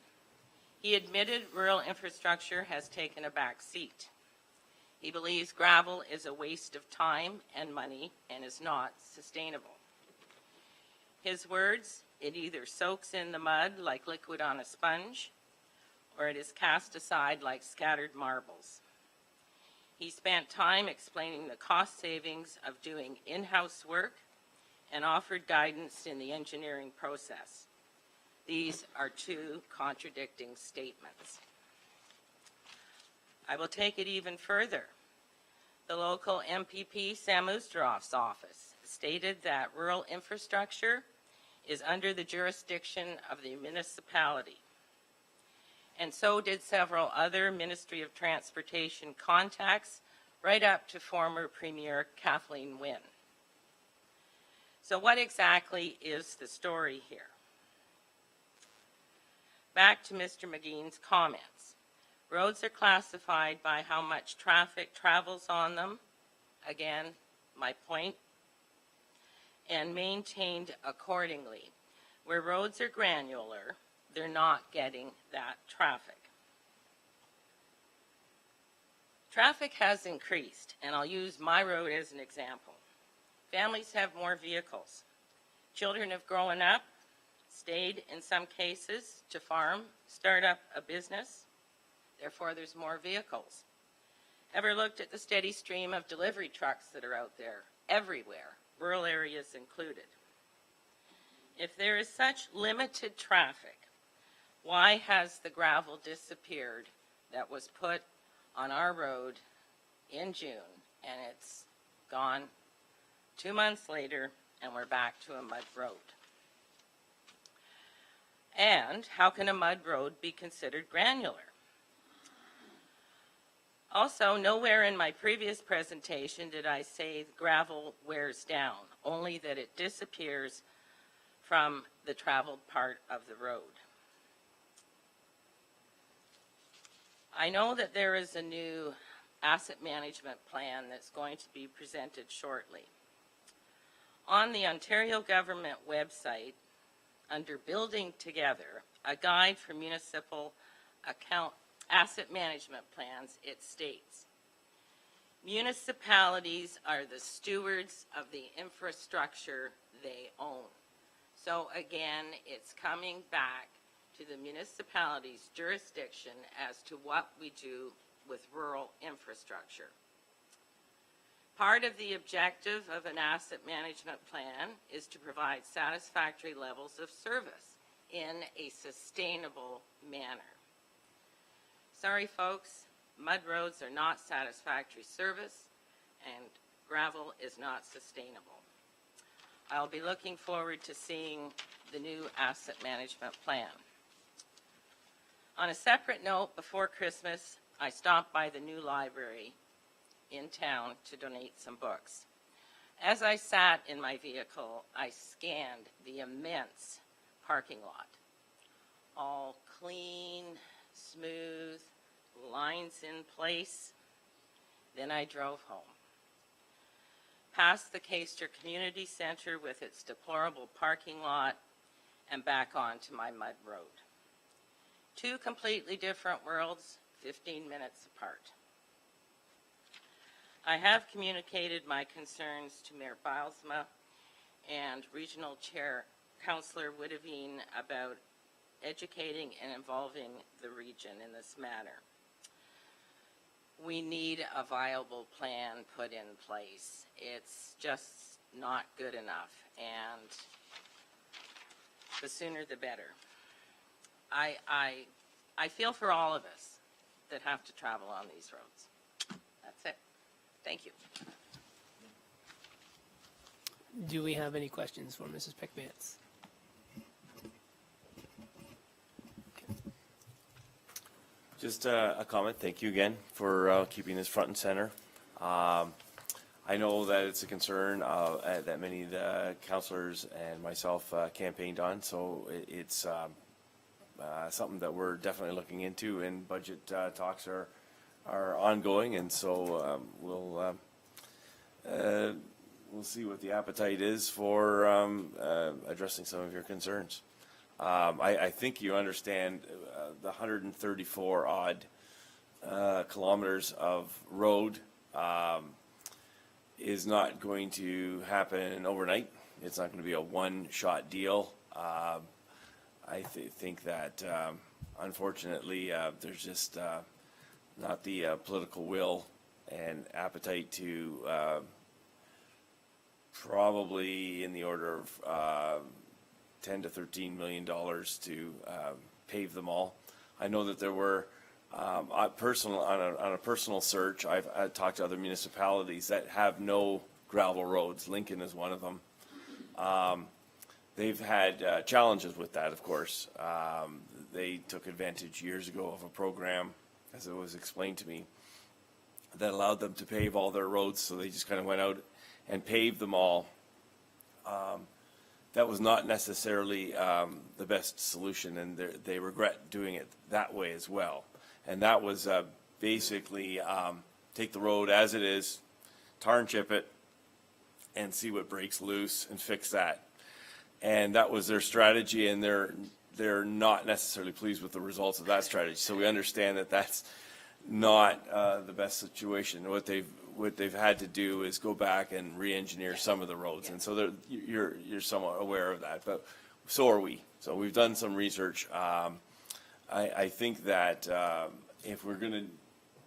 He admitted rural infrastructure has taken a back seat. He believes gravel is a waste of time and money and is not sustainable. His words, it either soaks in the mud like liquid on a sponge, or it is cast aside like scattered marbles. He spent time explaining the cost savings of doing in-house work and offered guidance in the engineering process. These are 2 contradicting statements. I will take it even further. The local MPP Sam Oosteroff's office stated that rural infrastructure is under the jurisdiction of the municipality. And so did several other Ministry of Transportation contacts, right up to former Premier Kathleen Wynne. So what exactly is the story here? Back to Mr. McGeen's comments. Roads are classified by how much traffic travels on them, again, my point, and maintained accordingly. Where roads are granular, they're not getting that traffic. Traffic has increased, and I'll use my road as an example. Families have more vehicles. Children have grown up, stayed in some cases to farm, start up a business. Therefore, there's more vehicles. Ever looked at the steady stream of delivery trucks that are out there? Everywhere, rural areas included. If there is such limited traffic, why has the gravel disappeared that was put on our road in June, and it's gone 2 months later, and we're back to a mud road? And how can a mud road be considered granular? Also, nowhere in my previous presentation did I say gravel wears down, only that it disappears from the traveled part of the road. I know that there is a new asset management plan that's going to be presented shortly. On the Ontario government website, under Building Together, a guide for municipal account asset management plans, it states, municipalities are the stewards of the infrastructure they own. So again, it's coming back to the municipality's jurisdiction as to what we do with rural infrastructure. Part of the objective of an asset management plan is to provide satisfactory levels of service in a sustainable manner. Sorry, folks, mud roads are not satisfactory service, and gravel is not sustainable. I'll be looking forward to seeing the new asset management plan. On a separate note, before Christmas, I stopped by the new library in town to donate some books. As I sat in my vehicle, I scanned the immense parking lot. All clean, smooth, lines in place. Then I drove home. Past the Caister Community Center with its deplorable parking lot and back onto my mud road. Two completely different worlds, 15 minutes apart. I have communicated my concerns to Mayor Bilesma and Regional Chair Councillor Woodavine about educating and involving the region in this matter. We need a viable plan put in place. It's just not good enough, and the sooner the better. I feel for all of us that have to travel on these roads. That's it. Thank you. Do we have any questions for Mrs. Peckmans? Just a comment. Thank you again for keeping this front and center. I know that it's a concern that many of the councillors and myself campaigned on, so it's something that we're definitely looking into, and budget talks are ongoing, and so we'll see what the appetite is for addressing some of your concerns. I think you understand the 134 odd kilometers of road is not going to happen overnight. It's not going to be a one-shot deal. I think that unfortunately there's just not the political will and appetite to probably in the order of $10 to $13 million to pave them all. I know that there were on a personal search. I've talked to other municipalities that have no gravel roads. Lincoln is one of them. They've had challenges with that, of course. They took advantage years ago of a program, as it was explained to me, that allowed them to pave all their roads. So they just kind of went out and paved them all. That was not necessarily the best solution, and they regret doing it that way as well. And that was basically take the road as it is, tar and chip it, and see what breaks loose and fix that. And that was their strategy, and they're not necessarily pleased with the results of that strategy. So we understand that that's not the best situation. What they've had to do is go back and re-engineer some of the roads, and so you're somewhat aware of that. But so are we. So we've done some research. I think that if we're going to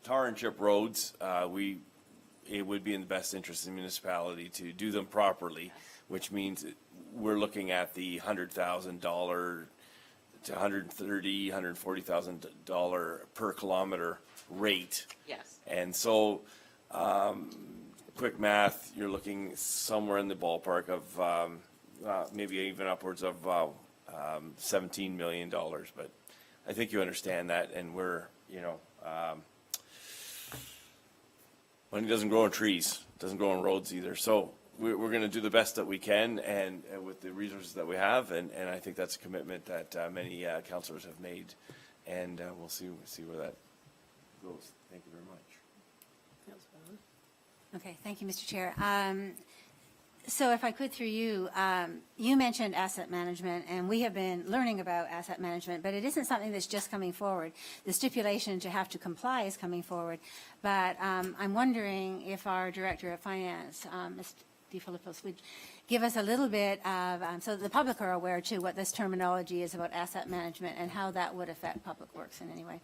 tar and chip roads, it would be in the best interest of the municipality to do them properly, which means we're looking at the $100,000 to $130,000, $140,000 per kilometer rate. Yes. And so, quick math, you're looking somewhere in the ballpark of maybe even upwards of $17 million. But I think you understand that, and we're, money doesn't grow on trees, doesn't grow on roads either. So we're going to do the best that we can, and with the resources that we have, and I think that's a commitment that many councillors have made, and we'll see where that goes. Thank you very much. Okay, thank you, Mr. Chair. So if I could through you, you mentioned asset management, and we have been learning about asset management, but it isn't something that's just coming forward. The stipulation to have to comply is coming forward. But I'm wondering if our Director of Finance, Ms. DeFilippos, would give us a little bit of, so that the public are aware too, what this terminology is about asset management and how that would affect Public Works in any way.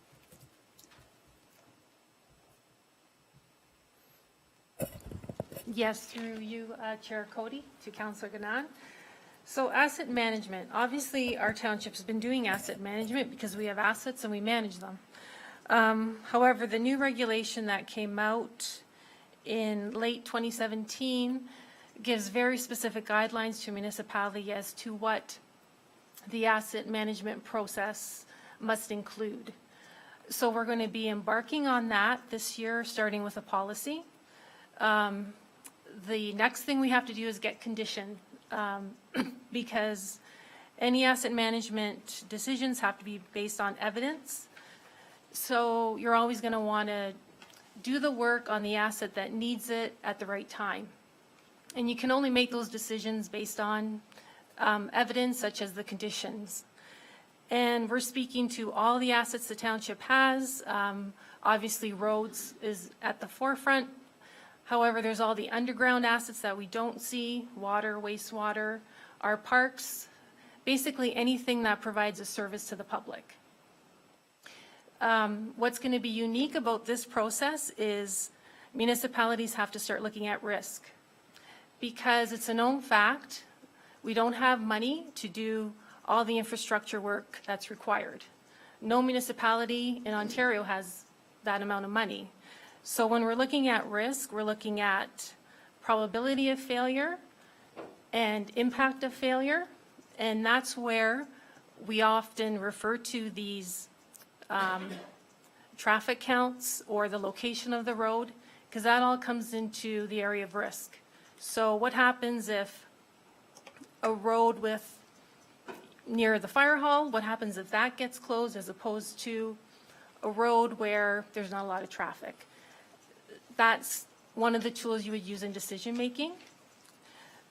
Yes, through you, Chair Cody, to Councillor Ganan. So asset management, obviously our township's been doing asset management because we have assets and we manage them. However, the new regulation that came out in late 2017 gives very specific guidelines to municipality as to what the asset management process must include. So we're going to be embarking on that this year, starting with a policy. The next thing we have to do is get condition, because any asset management decisions have to be based on evidence. So you're always going to want to do the work on the asset that needs it at the right time. And you can only make those decisions based on evidence such as the conditions. And we're speaking to all the assets the township has. Obviously, roads is at the forefront. However, there's all the underground assets that we don't see, water, wastewater, our parks, basically anything that provides a service to the public. What's going to be unique about this process is municipalities have to start looking at risk, because it's a known fact we don't have money to do all the infrastructure work that's required. No municipality in Ontario has that amount of money. So when we're looking at risk, we're looking at probability of failure and impact of failure, and that's where we often refer to these traffic counts or the location of the road, because that all comes into the area of risk. So what happens if a road with near the fire hall, what happens if that gets closed as opposed to a road where there's not a lot of traffic? That's one of the tools you would use in decision making.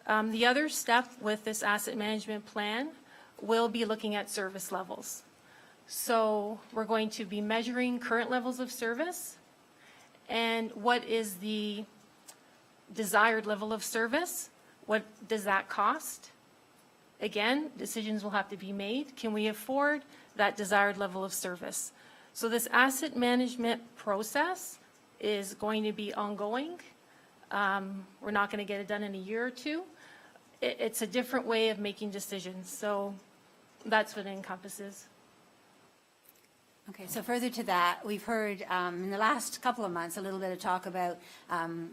The other step with this asset management plan will be looking at service levels. So we're going to be measuring current levels of service and what is the desired level of service. What does that cost? Again, decisions will have to be made. Can we afford that desired level of service? So this asset management process is going to be ongoing. We're not going to get it done in a year or two. It's a different way of making decisions. So that's what it encompasses. Okay, so further to that, we've heard in the last couple of months a little bit of talk about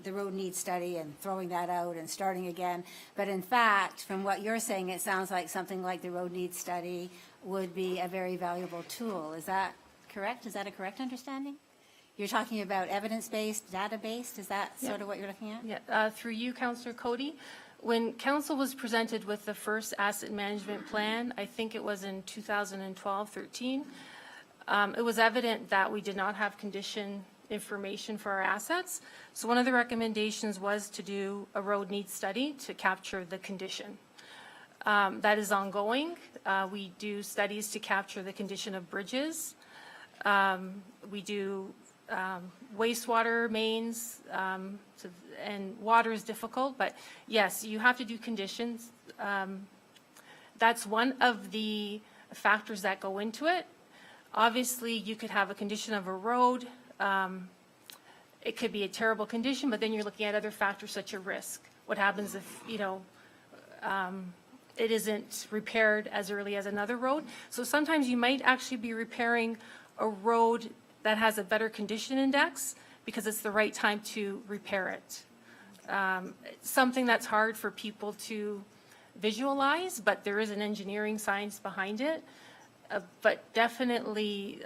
the road needs study and throwing that out and starting again. But in fact, from what you're saying, it sounds like something like the road needs study would be a very valuable tool. Is that correct? Is that a correct understanding? You're talking about evidence-based, data-based? Is that sort of what you're looking at? Yeah, through you, Councillor Cody. When council was presented with the first asset management plan, I think it was in 2012-13, it was evident that we did not have condition information for our assets. So one of the recommendations was to do a road needs study to capture the condition. That is ongoing. We do studies to capture the condition of bridges. We do wastewater mains, and water is difficult, but yes, you have to do conditions. That's one of the factors that go into it. Obviously, you could have a condition of a road. It could be a terrible condition, but then you're looking at other factors such as risk. What happens if, it isn't repaired as early as another road? So sometimes you might actually be repairing a road that has a better condition index because it's the right time to repair it. Something that's hard for people to visualize, but there is an engineering science behind it. But definitely,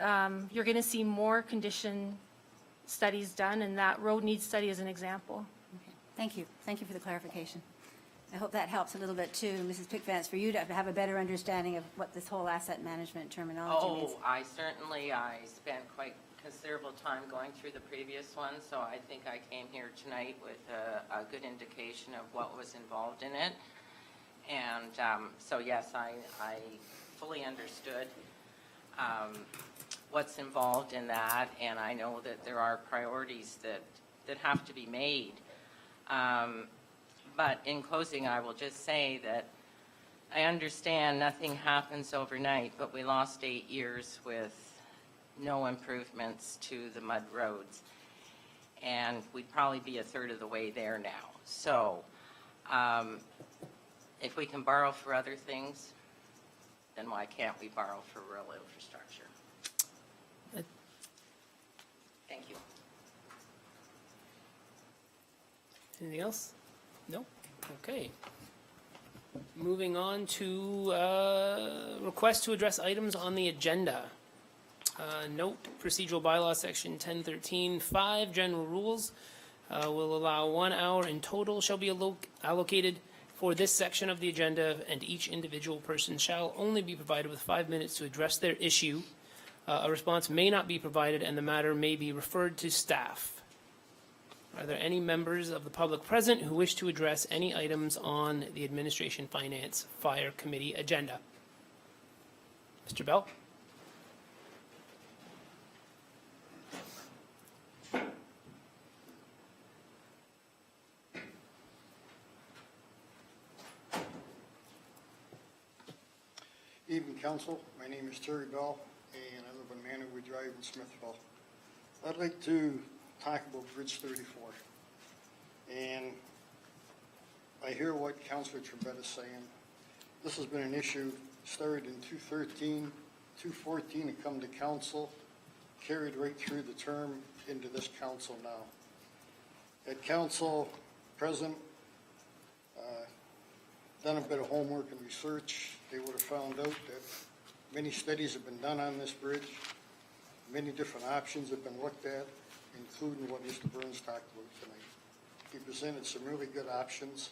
you're going to see more condition studies done, and that road needs study is an example. Okay. Thank you. Thank you for the clarification. I hope that helps a little bit too, Mrs. Pickvance, for you to have a better understanding of what this whole asset management terminology means. Oh, I spent quite considerable time going through the previous one, so I think I came here tonight with a good indication of what was involved in it. And so yes, I fully understood what's involved in that, and I know that there are priorities that have to be made. But in closing, I will just say that I understand nothing happens overnight, but we lost 8 years with no improvements to the mud roads. And we'd probably be a third of the way there now. So if we can borrow for other things, then why can't we borrow for rural infrastructure? Thank you. Anything else? No? Okay. Moving on to request to address items on the agenda. Note, procedural bylaw section 1013(5), general rules will allow 1 hour in total shall be allocated for this section of the agenda, and each individual person shall only be provided with 5 minutes to address their issue. A response may not be provided, and the matter may be referred to staff. Are there any members of the public present who wish to address any items on the Administration, Finance, Fire Committee agenda? Mr. Bell? Evening, Council. My name is Terry Bell, and I live on Manaway Drive in Smithville. I'd like to talk about Bridge 34. And I hear what Councillor Trebet is saying. This has been an issue started in 2013, 2014, it come to council, carried right through the term into this council now. At council present, done a bit of homework and research, they would have found out that many studies have been done on this bridge. Many different options have been looked at, including what Mr. Burns talked about tonight. He presented some really good options.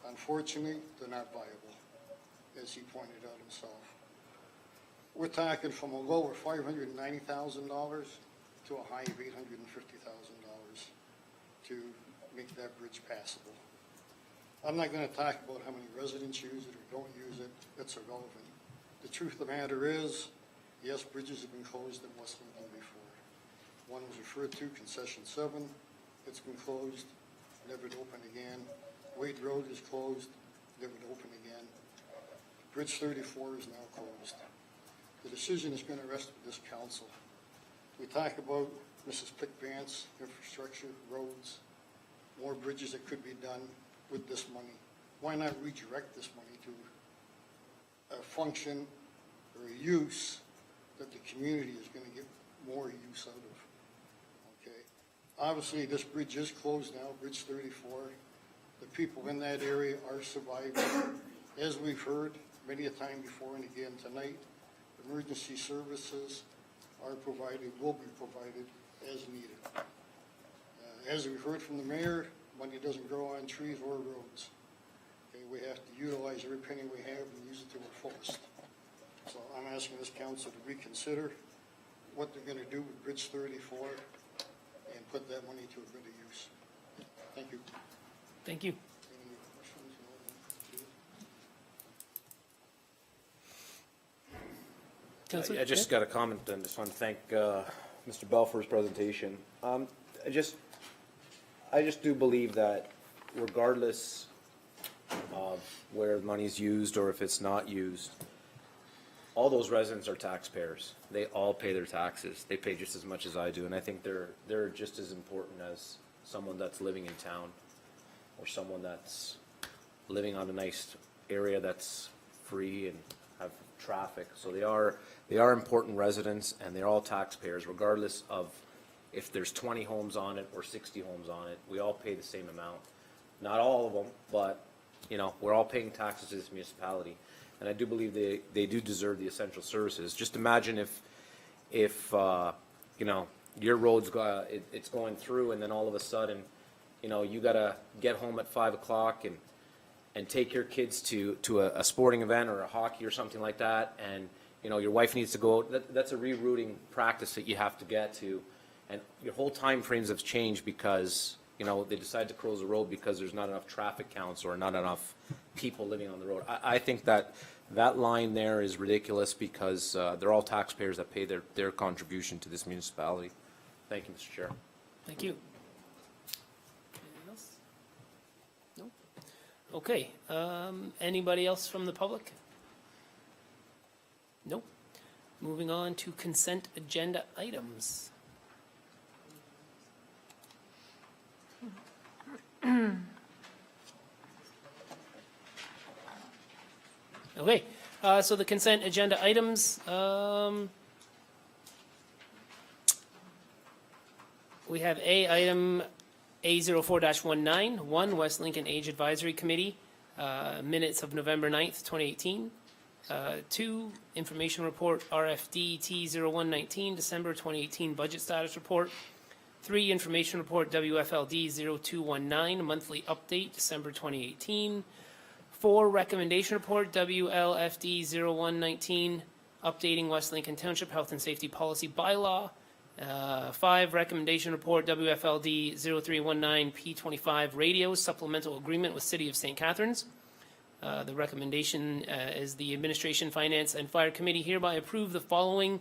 Unfortunately, they're not viable, as he pointed out himself. We're talking from a low of $590,000 to a high of $850,000 to make that bridge passable. I'm not going to talk about how many residents use it or don't use it. That's irrelevant. The truth of the matter is, yes, bridges have been closed in West Lincoln before. One was referred to, Concession 7. It's been closed, never to open again. Wade Road is closed, never to open again. Bridge 34 is now closed. The decision is going to rest with this council. We talk about Mrs. Pickvance, infrastructure, roads, more bridges that could be done with this money. Why not redirect this money to a function or a use that the community is going to get more use out of? Okay. Obviously, this bridge is closed now, Bridge 34. The people in that area are surviving. As we've heard many a time before and again tonight, emergency services are provided, will be provided as needed. As we've heard from the mayor, money doesn't grow on trees or roads. Okay, we have to utilize every penny we have and use it to our fullest. So I'm asking this council to reconsider what they're going to do with Bridge 34 and put that money to a better use. Thank you. Thank you. Any questions? Councillor? I just got a comment and just want to thank Mr. Bell for his presentation. I just do believe that regardless of where the money is used or if it's not used, all those residents are taxpayers. They all pay their taxes. They pay just as much as I do, and I think they're just as important as someone that's living in town or someone that's living on a nice area that's free and have traffic. So they are important residents, and they're all taxpayers, regardless of if there's 20 homes on it or 60 homes on it. We all pay the same amount. Not all of them, but you know, we're all paying taxes to this municipality, and I do believe they do deserve the essential services. Just imagine if you know, your road's it's going through, and then all of a sudden, you know, you gotta get home at 5 o'clock and take your kids to a sporting event or a hockey or something like that, and you know, your wife needs to go out. That's a rerouting practice that you have to get to and your whole timeframes have changed because, you know, they decide to close the road because there's not enough traffic counts or not enough people living on the road. I think that line there is ridiculous because they're all taxpayers that pay their contribution to this municipality. Thank you, Mr. Chair. Thank you. Anything else? No? Okay, anybody else from the public? Nope. Moving on to consent agenda items. Okay, so the consent agenda items, we have item A04-19, 1, West Lincoln Age Advisory Committee, minutes of November 9th, 2018. 2, information report RFD T0119, December 2018 budget status report. 3, information report WFLD 0219, monthly update, December 2018. 4, recommendation report WLFD 0119, updating West Lincoln Township Health and Safety Policy Bylaw. 5, recommendation report WFLD 0319 P25 radio supplemental agreement with City of St. Catharines. The recommendation is the Administration, Finance, and Fire Committee hereby approve the following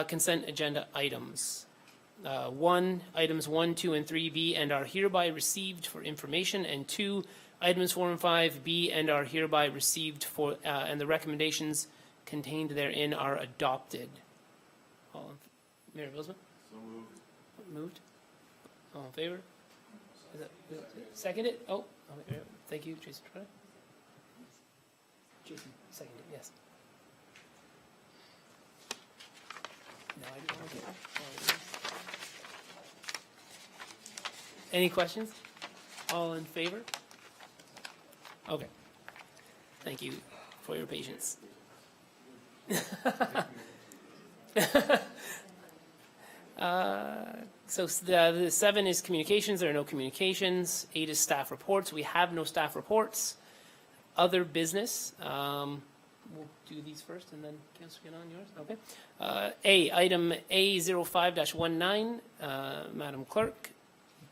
consent agenda items. 1, items 1, 2, and 3 be and are hereby received for information, and 2, items 4 and 5 be and are hereby received for, and the recommendations contained therein are adopted. Mayor Billsman? So moved. Moved? All in favor? Is that, seconded? Oh, thank you, Jason. Jason, seconded, yes. No, I didn't want to get it. Any questions? All in favor? Okay. Thank you for your patience. So the 7 is communications. There are no communications. 8 is staff reports. We have no staff reports. Other business. We'll do these first and then Councillor get on yours. Okay. Item A05-19, Madam Clerk,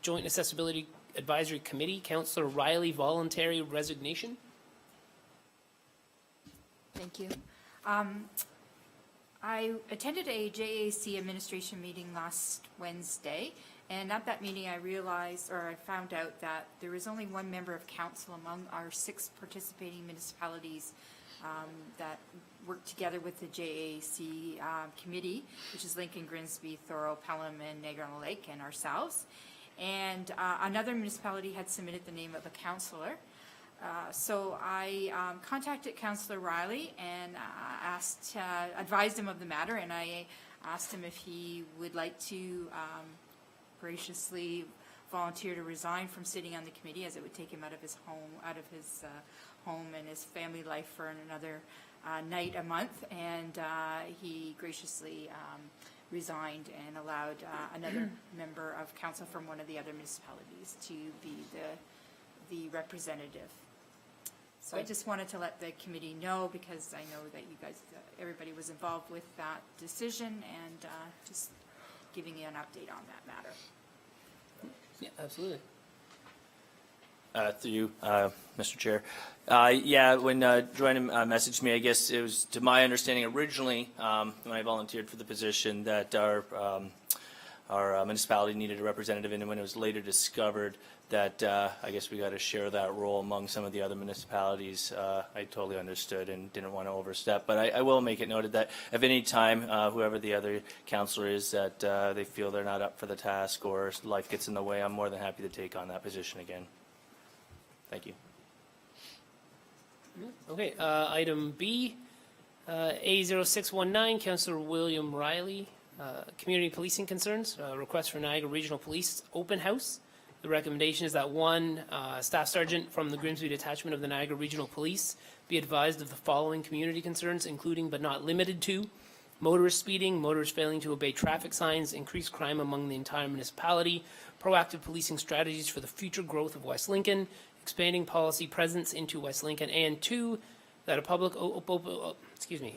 Joint Accessibility Advisory Committee, Councillor Riley, voluntary resignation. Thank you. I attended a JAC administration meeting last Wednesday, and at that meeting I realized, or I found out that there is only one member of council among our 6 participating municipalities that work together with the JAC committee, which is Lincoln, Grimsby, Thorold, Pelham, and Niagara-on-the-Lake, and ourselves. And another municipality had submitted the name of a councillor. So I contacted Councillor Riley and advised him of the matter, and I asked him if he would like to graciously volunteer to resign from sitting on the committee, as it would take him out of his home and his family life for another night a month. And he graciously resigned and allowed another member of council from one of the other municipalities to be the representative. So I just wanted to let the committee know, because I know that you guys, everybody was involved with that decision, and just giving you an update on that matter. Yeah, absolutely. Through you, Mr. Chair. Yeah, when Joanna messaged me, I guess it was, to my understanding originally, when I volunteered for the position, that our municipality needed a representative, and when it was later discovered that I guess we got to share that role among some of the other municipalities, I totally understood and didn't want to overstep. But I will make it noted that if any time whoever the other councillor is that they feel they're not up for the task or life gets in the way, I'm more than happy to take on that position again. Thank you. Okay, item B, A0619, Councillor William Riley, community policing concerns, request for Niagara Regional Police open house. The recommendation is that 1, Staff Sergeant from the Grimsby Detachment of the Niagara Regional Police be advised of the following community concerns, including but not limited to motorist speeding, motorists failing to obey traffic signs, increased crime among the entire municipality, proactive policing strategies for the future growth of West Lincoln, expanding policy presence into West Lincoln, and 2, that a public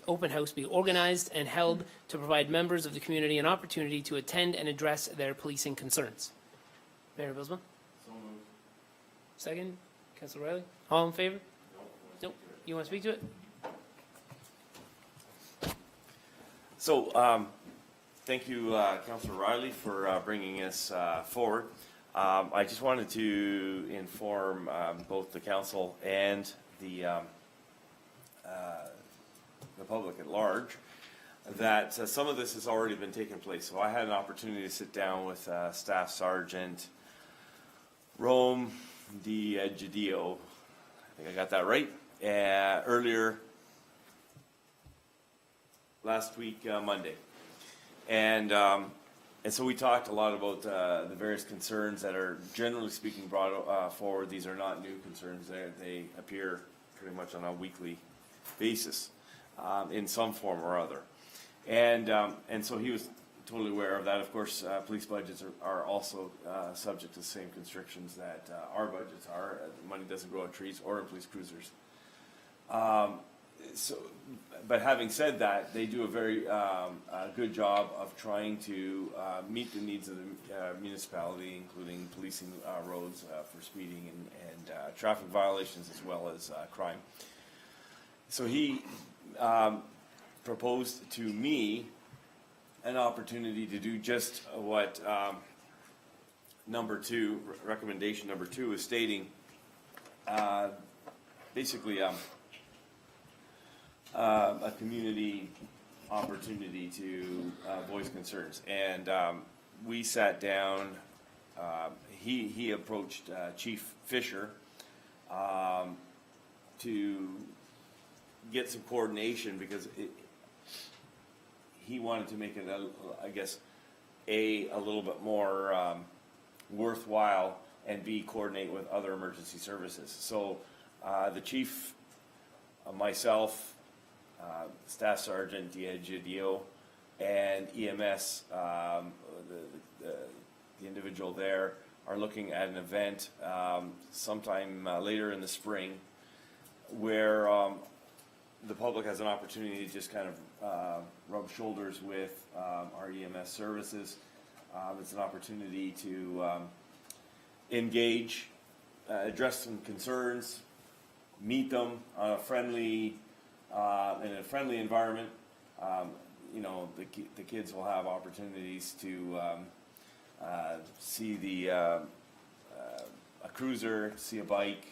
open house be organized and held to provide members of the community an opportunity to attend and address their policing concerns. Mayor Bilsma? So moved. Second, Councilor Riley? All in favor? Nope. You want to speak to it? So, thank you, Councilor Riley, for bringing us forward. I just wanted to inform both the council and the public at large that some of this has already been taking place. So I had an opportunity to sit down with Staff Sergeant Rome Gidio, I think I got that right, earlier last week, Monday. And so we talked a lot about the various concerns that are, generally speaking, brought forward. These are not new concerns. They appear pretty much on a weekly basis in some form or other. And so he was totally aware of that. Of course, police budgets are also subject to the same constrictions that our budgets are. Money doesn't grow on trees or in police cruisers. But having said that, they do a very good job of trying to meet the needs of the municipality, including policing roads for speeding and traffic violations as well as crime. So he proposed to me an opportunity to do just what recommendation number 2 is stating. Basically, a community opportunity to voice concerns. And we sat down, he approached Chief Fisher to get some coordination because he wanted to make it, I guess, a little bit more worthwhile, and B, coordinate with other emergency services. So the chief, myself, Staff Sergeant Gidio, and EMS, the individual there, are looking at an event sometime later in the spring where the public has an opportunity to just kind of rub shoulders with our EMS services. It's an opportunity to engage, address some concerns, meet them on a friendly in a friendly environment. You know, the kids will have opportunities to see a cruiser, see a bike.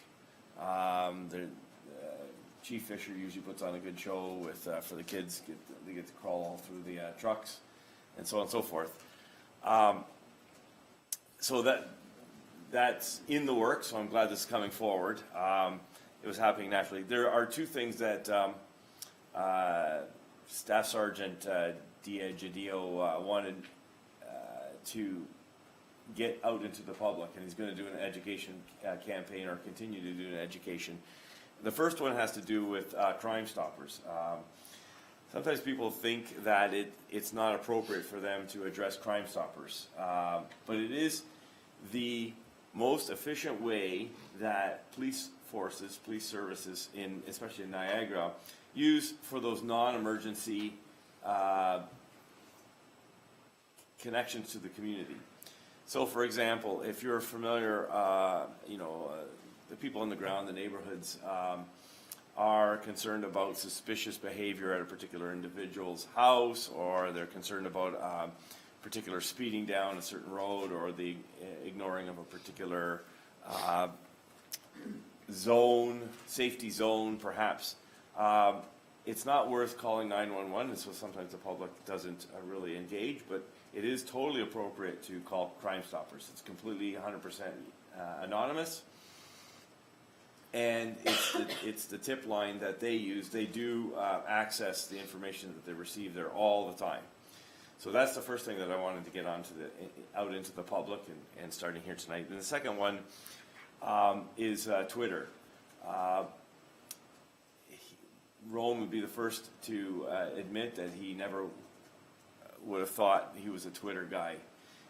Chief Fisher usually puts on a good show with for the kids. They get to crawl all through the trucks, and so on and so forth. So that's in the works. So I'm glad this is coming forward. It was happening naturally. There are two things that Staff Sergeant Gidio wanted to get out into the public, and he's going to do an education campaign, or continue to do an education. The first one has to do with Crime Stoppers. Sometimes people think that it's not appropriate for them to address Crime Stoppers, but it is the most efficient way that police forces, police services, especially in Niagara, use for those non-emergency connections to the community. So, for example, if you're familiar, the people on the ground, the neighborhoods, are concerned about suspicious behavior at a particular individual's house, or they're concerned about particular speeding down a certain road, or the ignoring of a particular safety zone, perhaps. It's not worth calling 911, and so sometimes the public doesn't really engage, but it is totally appropriate to call Crime Stoppers. It's completely 100% anonymous, and it's the tip line that they use. They do access the information that they receive there all the time. So that's the first thing that I wanted to get out into the public, and starting here tonight. And the second one is Twitter. Rome would be the first to admit that he never would have thought he was a Twitter guy,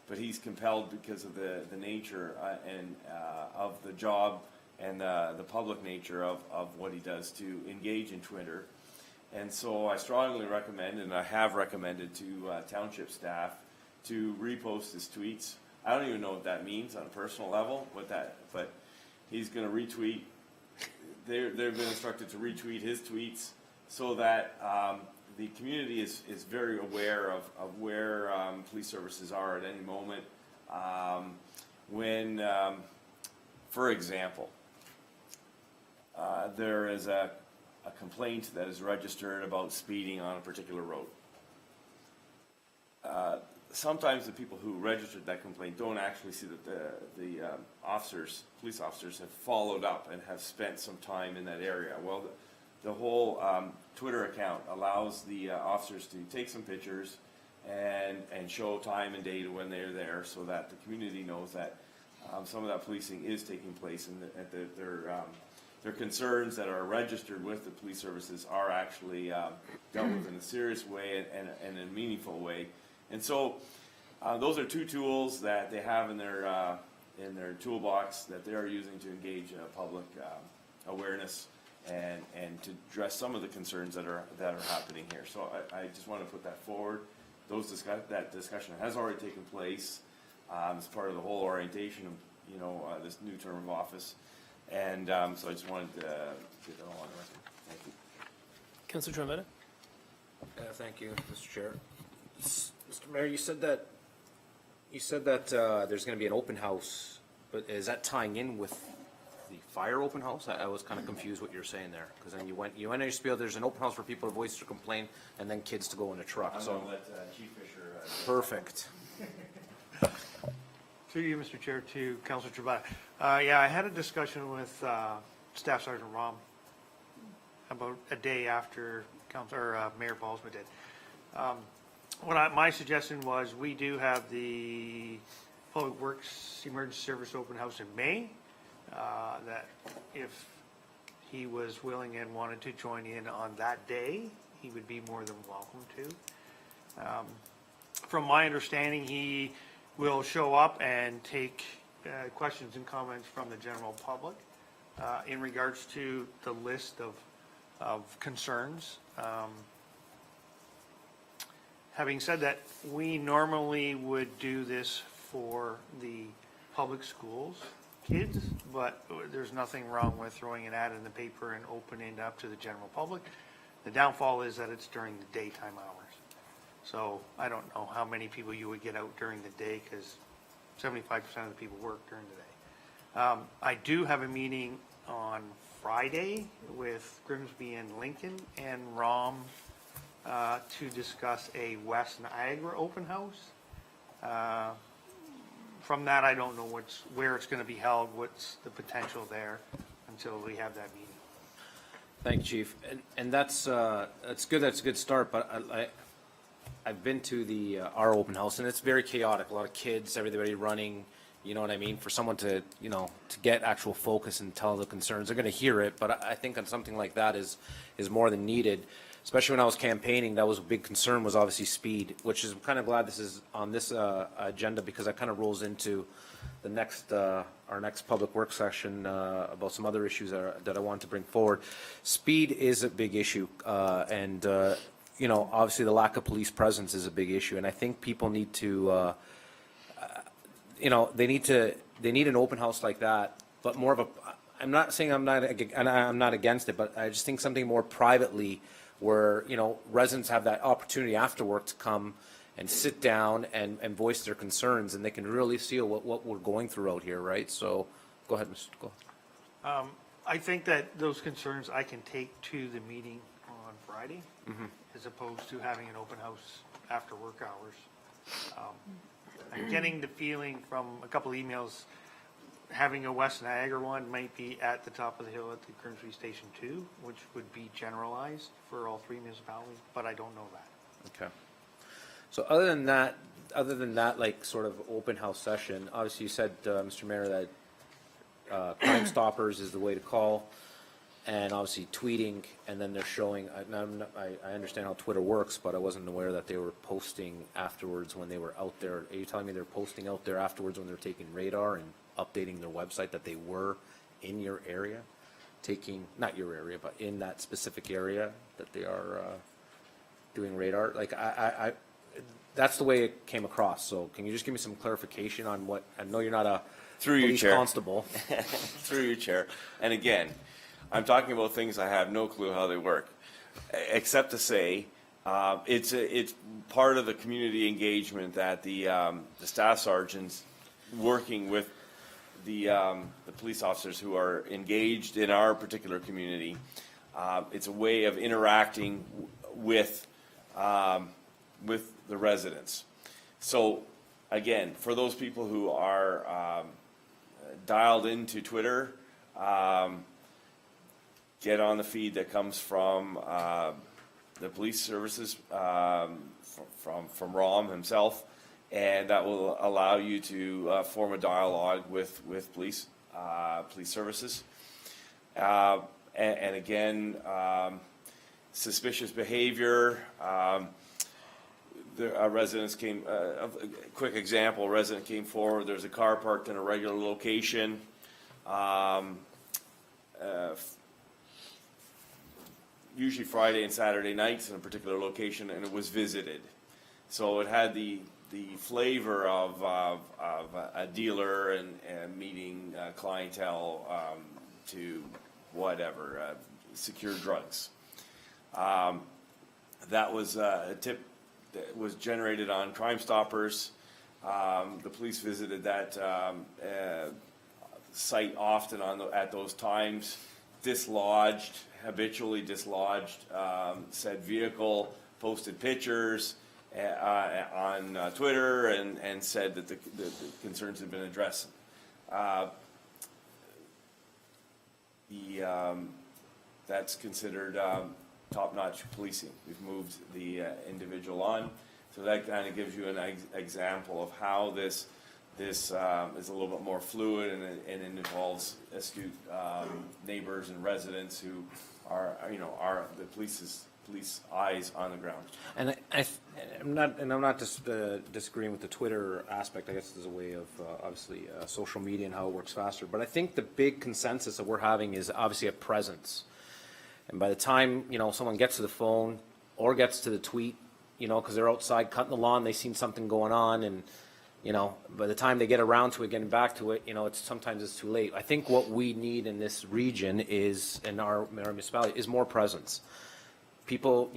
but he's compelled because of the nature of the job and the public nature of what he does to engage in Twitter. And so I strongly recommend, and I have recommended to township staff to repost his tweets. I don't even know what that means on a personal level, but he's going to retweet. They've been instructed to retweet his tweets so that the community is very aware of where police services are at any moment. When, for example, there is a complaint that is registered about speeding on a particular road. Sometimes the people who registered that complaint don't actually see that the police officers have followed up and have spent some time in that area. Well, the whole Twitter account allows the officers to take some pictures and show time and date when they're there, so that the community knows that some of that policing is taking place, and that their concerns that are registered with the police services are actually dealt with in a serious way and in a meaningful way. And so those are two tools that they have in their toolbox that they are using to engage public awareness and to address some of the concerns that are happening here. So I just want to put that forward. That discussion has already taken place as part of the whole orientation of this new term of office. And so I just wanted to get that all on the record. Thank you. Councillor Trombetta? Thank you, Mr. Chair. Mr. Mayor, you said that there's going to be an open house, but is that tying in with the fire open house? I was kind of confused what you're saying there, because then you went in your spiel. There's an open house for people to voice their complaint, and then kids to go in a truck. I'm So going to let Chief Fisher. Perfect. Through you, Mr. Chair, to Councillor Trabata. Yeah, I had a discussion with Staff Sergeant Rom about a day after Mayor Balsma did. My suggestion was we do have the Public Works Emergency Service Open House in May, that if he was willing and wanted to join in on that day, he would be more than welcome to. From my understanding, he will show up and take questions and comments from the general public in regards to the list of concerns. Having said that, we normally would do this for the public schools kids, but there's nothing wrong with throwing an ad in the paper and opening it up to the general public. The downfall is that it's during the daytime hours. So I don't know how many people you would get out during the day, because 75% of the people work during the day. I do have a meeting on Friday with Grimsby and Lincoln and ROM to discuss a West Niagara open house. From that, I don't know where it's going to be held, what's the potential there until we have that meeting. Thank you, Chief. And that's good. That's a good start. But I've been to our open house, and it's very chaotic. A lot of kids, everybody running. You know what I mean? For someone to to get actual focus and tell the concerns, they're going to hear it. But I think on something like that is more than needed. Especially when I was campaigning, that was a big concern, was obviously speed, which is, I'm kind of glad this is on this agenda, because that kind of rolls into the next our next public work session about some other issues that I want to bring forward. Speed is a big issue, and obviously the lack of police presence is a big issue, and I think people need to, they need an open house like that, but more of a. I'm not saying I'm not against it, but I just think something more privately, where residents have that opportunity after work to come and sit down and voice their concerns, and they can really see what we're going through out here, right? So, go ahead, Mr. Go. I think that those concerns I can take to the meeting on Friday, as opposed to having an open house after work hours. I'm getting the feeling from a couple of emails, having a West Niagara one might be at the top of the hill at the Grimsby Station 2, which would be generalized for all three municipalities, but I don't know that. Okay. So other than that, like sort of open house session, obviously you said, Mr. Mayor, that Crime Stoppers is the way to call, and obviously tweeting, and then they're showing. I understand how Twitter works, but I wasn't aware that they were posting afterwards when they were out there. Are you telling me they're posting out there afterwards when they're taking radar and updating their website that they were in your area? taking, not your area, but in that specific area that they are doing radar? Like, that's the way it came across. So can you just give me some clarification on what, I know you're not a Through you, police Chair. constable. Through you, Chair. And again, I'm talking about things I have no clue how they work, except to say it's part of the community engagement that the staff sergeants working with the police officers who are engaged in our particular community. It's a way of interacting with the residents. So again, for those people who are dialed into Twitter, get on the feed that comes from the police services, from Rom himself, and that will allow you to form a dialogue with police services. And again, suspicious behavior. The residents came, a quick example, a resident came forward, there's a car parked in a regular location. Usually Friday and Saturday nights in a particular location, and it was visited. So it had the flavor of a dealer and meeting clientele to whatever, secure drugs. That was a tip that was generated on Crime Stoppers. The police visited that site often at those times, habitually dislodged said vehicle, posted pictures on Twitter and said that the concerns had been addressed. That's considered top-notch policing. We've moved the individual on. So that kind of gives you an example of how this is a little bit more fluid, and it involves astute neighbors and residents who are the police eyes on the ground. And I'm not just disagreeing with the Twitter aspect. I guess there's a way of obviously social media and how it works faster. But I think the big consensus that we're having is obviously a presence. And by the time someone gets to the phone or gets to the tweet, because they're outside cutting the lawn, they've seen something going on, and by the time they get around to it, getting back to it, sometimes it's too late. I think what we need in this region is, in our municipality, is more presence. People,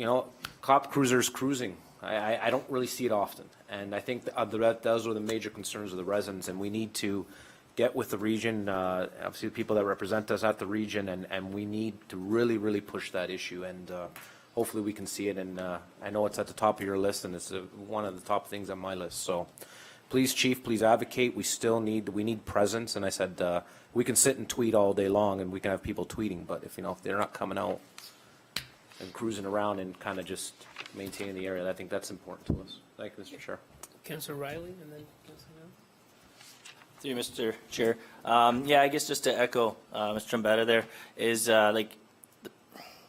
cop cruisers cruising. I don't really see it often, and I think those are the major concerns of the residents, and we need to get with the region, obviously the people that represent us at the region, and we need to really, really push that issue, and hopefully we can see it. And I know it's at the top of your list, and it's one of the top things on my list. So please, Chief, please advocate. We need presence, and I said we can sit and tweet all day long, and we can have people tweeting, but if they're not coming out and cruising around and kind of just maintaining the area, I think that's important to us. Thank you, Mr. Chair. Councillor Riley, and then Councillor Young. Through you, Mr. Chair. I guess just to echo Mr. Trombetta there is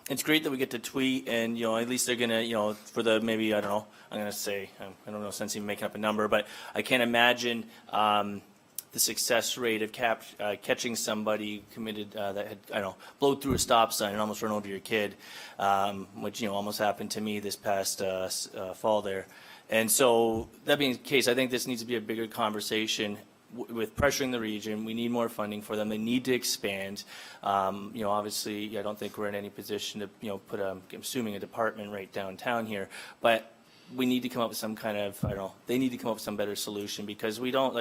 it's great that we get to tweet, and at least they're gonna for the maybe I don't know, I'm gonna say I don't know sense even making up a number, but I can't imagine the success rate of catching somebody committed that had blowed through a stop sign and almost run over your kid, which almost happened to me this past fall there. And so that being the case, I think this needs to be a bigger conversation with pressuring the region. We need more funding for them. They need to expand. Obviously, I don't think we're in any position to put I'm assuming a department right downtown here, but we need to come up with some kind of they need to come up with some better solution, because we don't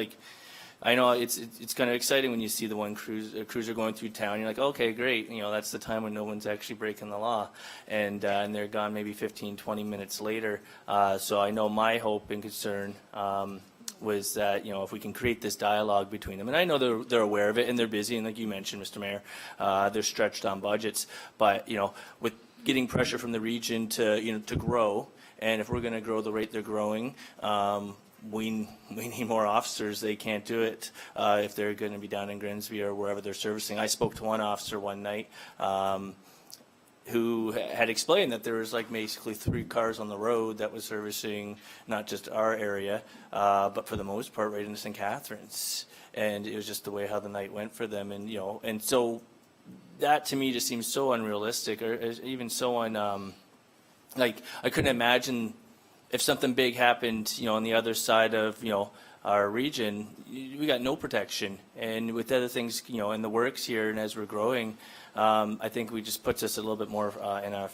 I know it's kind of exciting when you see the one cruiser going through town. You're like, okay, great. That's the time when no one's actually breaking the law, and they're gone maybe 15, 20 minutes later. So I know my hope and concern was that if we can create this dialogue between them, and I know they're aware of it and they're busy, and like you mentioned, Mr. Mayor, they're stretched on budgets, but with getting pressure from the region to to grow, and if we're going to grow the rate they're growing, we need more officers. They can't do it if they're going to be down in Grimsby or wherever they're servicing. I spoke to one officer one night who had explained that there was basically 3 cars on the road that was servicing not just our area, but for the most part right into St. Catharines. And it was just the way how the night went for them. And and so that to me just seems so unrealistic, or even so like, I couldn't imagine if something big happened, on the other side of, our region, we got no protection. And with other things, in the works here and as we're growing, I think we just puts us a little bit more in a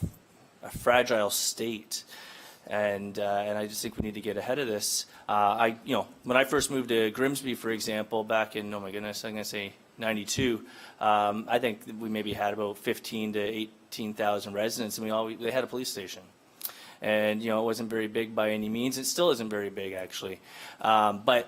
fragile state. And I just think we need to get ahead of this. When I first moved to Grimsby, for example, back in, oh my goodness, I'm going to say 92, I think we maybe had about 15 to 18,000 residents, and they had a police station. And, it wasn't very big by any means. It still isn't very big, actually. But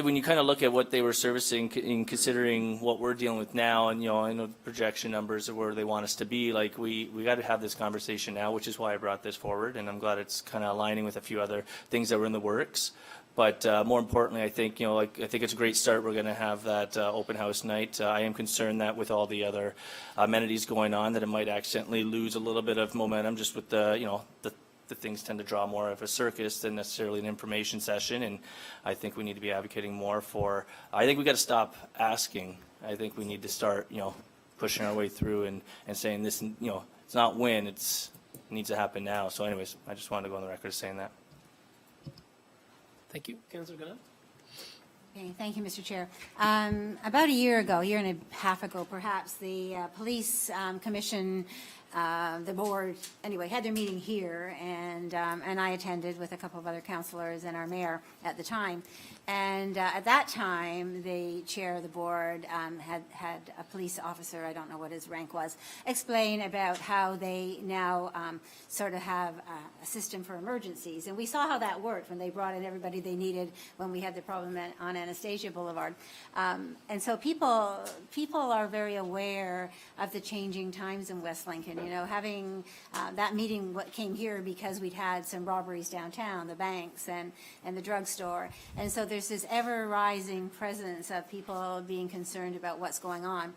when you kind of look at what they were servicing in considering what we're dealing with now, and, I know projection numbers of where they want us to be, like, we got to have this conversation now, which is why I brought this forward. And I'm glad it's kind of aligning with a few other things that were in the works. But more importantly, I think, I think it's a great start. We're going to have that open house night. I am concerned that with all the other amenities going on, that it might accidentally lose a little bit of momentum, just with the things tend to draw more of a circus than necessarily an information session. And I think we need to be advocating more for, I think we got to stop asking. I think we need to start, pushing our way through and saying this, it's not when, it needs to happen now. So anyways, I just wanted to go on the record saying that. Thank you. Councillor Gunnar? Okay, thank you, Mr. Chair. About a year and a half ago, perhaps, the Police Commission, the board, anyway, had their meeting here, and I attended with a couple of other councillors and our mayor at the time. And at that time, the chair of the board had a police officer, I don't know what his rank was, explain about how they now sort of have a system for emergencies. And we saw how that worked when they brought in everybody they needed when we had the problem on Anastasia Boulevard. And so people are very aware of the changing times in West Lincoln. Having that meeting what came here because we'd had some robberies downtown, the banks and the drugstore. And so there's this ever-rising presence of people being concerned about what's going on.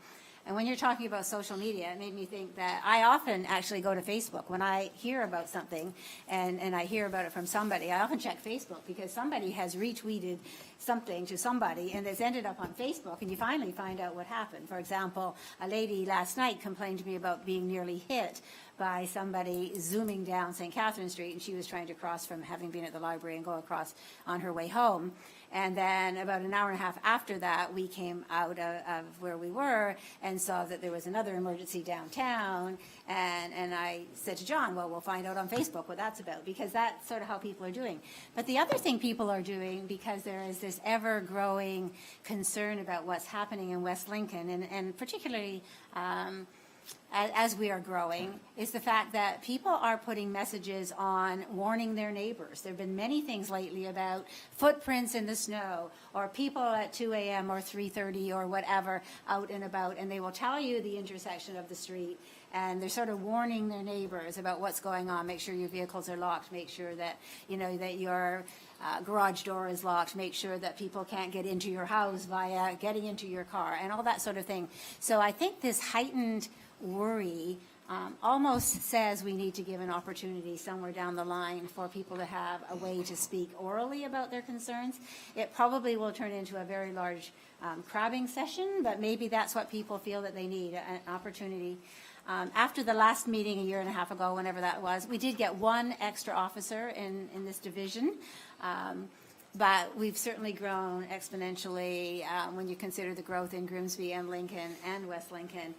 And when you're talking about social media, it made me think that I often actually go to Facebook when I hear about something and I hear about it from somebody. I often check Facebook because somebody has retweeted something to somebody and it's ended up on Facebook, and you finally find out what happened. For example, a lady last night complained to me about being nearly hit by somebody zooming down St. Catherine Street, and she was trying to cross from having been at the library and go across on her way home. And then about an hour and a half after that, we came out of where we were and saw that there was another emergency downtown. And I said to John, well, we'll find out on Facebook what that's about, because that's sort of how people are doing. But the other thing people are doing, because there is this ever-growing concern about what's happening in West Lincoln, and particularly as we are growing, is the fact that people are putting messages on warning their neighbors. There have been many things lately about footprints in the snow, or people at 2 a.m. or 3:30 or whatever out and about, and they will tell you the intersection of the street, and they're sort of warning their neighbors about what's going on. Make sure your vehicles are locked. Make sure that, that your garage door is locked. Make sure that people can't get into your house via getting into your car, and all that sort of thing. So I think this heightened worry almost says we need to give an opportunity somewhere down the line for people to have a way to speak orally about their concerns. It probably will turn into a very large crabbing session, but maybe that's what people feel that they need, an opportunity. After the last meeting a year and a half ago, whenever that was, we did get one extra officer in this division. But we've certainly grown exponentially when you consider the growth in Grimsby and Lincoln and West Lincoln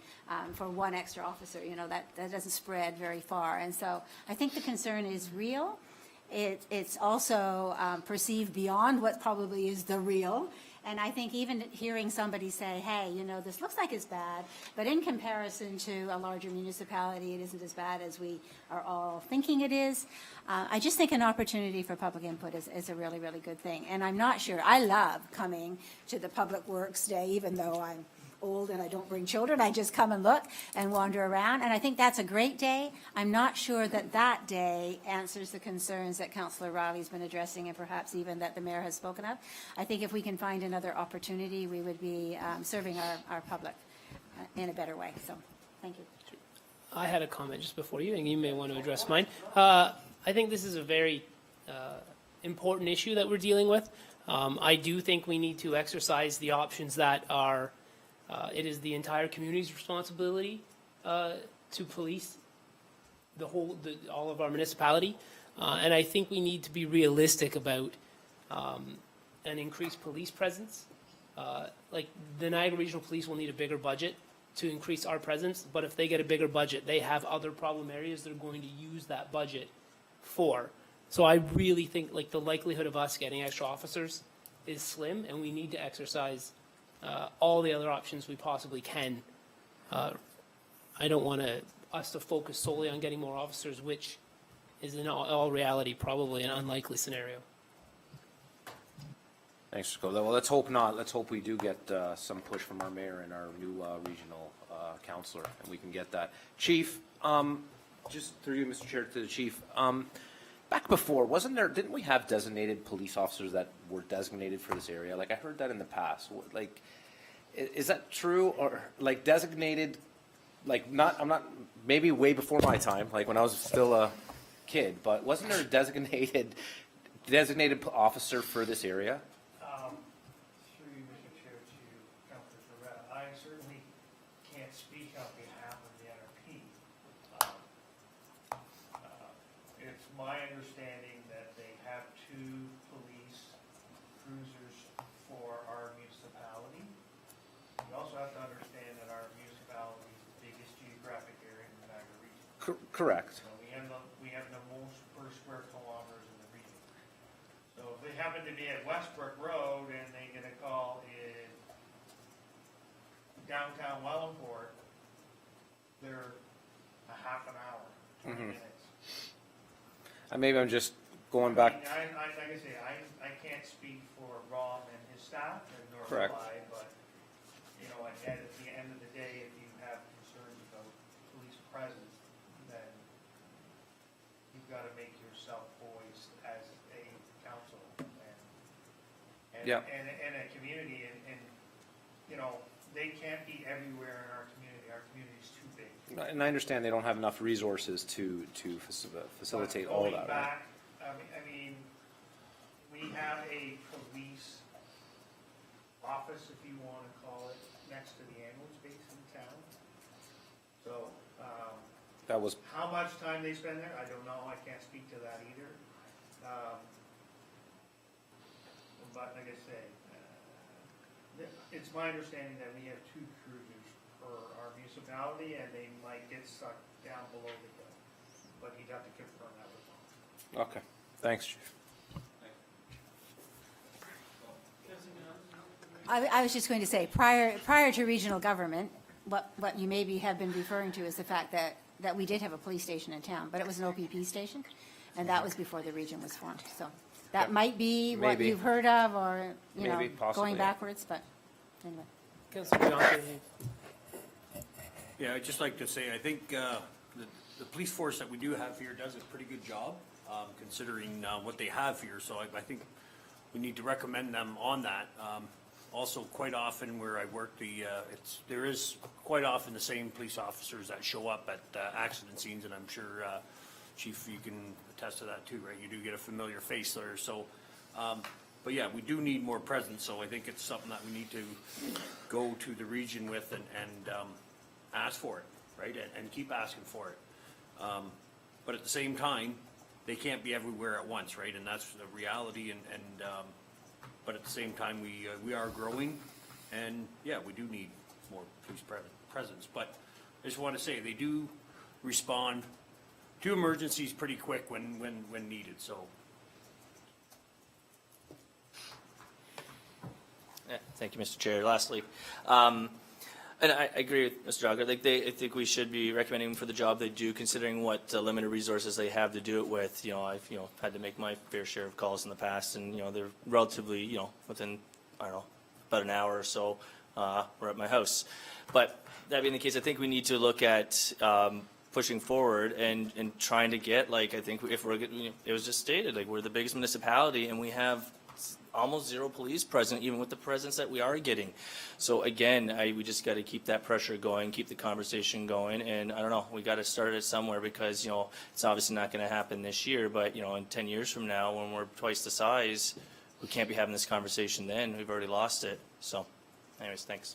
for one extra officer. That doesn't spread very far. And so I think the concern is real. It's also perceived beyond what probably is the real. And I think even hearing somebody say, hey, this looks like it's bad, but in comparison to a larger municipality, it isn't as bad as we are all thinking it is. I just think an opportunity for public input is a really, really good thing. And I'm not sure. I love coming to the Public Works Day, even though I'm old and I don't bring children. I just come and look and wander around, and I think that's a great day. I'm not sure that that day answers the concerns that Councillor Riley's been addressing, and perhaps even that the mayor has spoken of. I think if we can find another opportunity, we would be serving our public in a better way. So thank you. I had a comment just before you, and you may want to address mine. I think this is a very important issue that we're dealing with. I do think we need to exercise the options that are It is the entire community's responsibility to police all of our municipality. And I think we need to be realistic about an increased police presence. Like the Niagara Regional Police will need a bigger budget to increase our presence, but if they get a bigger budget, they have other problem areas they're going to use that budget for. So I really think like the likelihood of us getting extra officers is slim, and we need to exercise all the other options we possibly can. I don't want us to focus solely on getting more officers, which is in all reality probably an unlikely scenario. Thanks, Scott. Well, let's hope not. Let's hope we do get some push from our mayor and our new regional councillor, and we can get that. Chief, just through you, Mr. Chair, to the chief. Back before, didn't we have designated police officers that were designated for this area? Like, I heard that in the past. Like, is that true? Or, like, designated, like, I'm not, maybe way before my time, like when I was still a kid, but wasn't there a designated officer for this area? Through you, Mr. Chair, to Councilor Ferretta, I certainly can't speak on behalf of the NRP. It's my understanding that they have 2 police cruisers for our municipality. You also have to understand that our municipality is the biggest geographic area in the Niagara region. Correct. So we have the most per square kilometers in the region. So if they happen to be at Westbrook Road and they get a call in downtown Wellandport, they're a half an hour, 20 minutes. Maybe I'm just going back. I mean, like I say, I can't speak for Ron and his staff, and nor Correct. will I, but, you know, at the end of the day, if you have concerns about police presence, then you've got to make yourself voiced as a council and Yeah. and a community, and, you know, they can't be everywhere in our community. Our community's too big. And I understand they don't have enough resources to facilitate all Going that, right? back, I mean, we have a police office, if you want to call it, next to the ambulance base in town. So, That was, how much time they spend there, I don't know, I can't speak to that either. But like I say, it's my understanding that we have 2 cruisers for our municipality, and they might get sucked down below the hill. But he'd have to confirm that with them. okay. Thanks, Chief. I was just going to say, prior to regional government, what you maybe have been referring to is the fact that we did have a police station in town, but it was an OPP station, and that was before the region was formed. So that might be what Maybe. you've heard of, or, you know, Maybe, possibly. going backwards, but anyway. Councillor Bianchi. Yeah, I'd just like to say, I think the police force that we do have here does a pretty good job, considering what they have here, so I think we need to recommend them on that. Also, quite often where I work, there is quite often the same police officers that show up at accident scenes, and I'm sure, Chief, you can attest to that too, right? You do get a familiar face there, so, but yeah, we do need more presence, so I think it's something that we need to go to the region with and ask for it, right? And keep asking for it. But at the same time, they can't be everywhere at once, right? And that's the reality, but at the same time, we are growing, and yeah, we do need more police presence. But I just want to say, they do respond to emergencies pretty quick when needed, so. Yeah, thank you, Mr. Chair. Lastly, and I agree with Mr. Jogger. Like I think we should be recommending them for the job they do, considering what limited resources they have to do it with. You know, I've had to make my fair share of calls in the past, and they're relatively within about an hour or so we're at my house. But that being the case, I think we need to look at pushing forward and trying to get, like, I think if it was just stated, like, we're the biggest municipality and we have almost zero police present, even with the presence that we are getting. So again, we just got to keep that pressure going, keep the conversation going, and I don't know, we got to start it somewhere, because it's obviously not going to happen this year, but in 10 years from now, when we're twice the size, we can't be having this conversation then. We've already lost it. So anyways, thanks.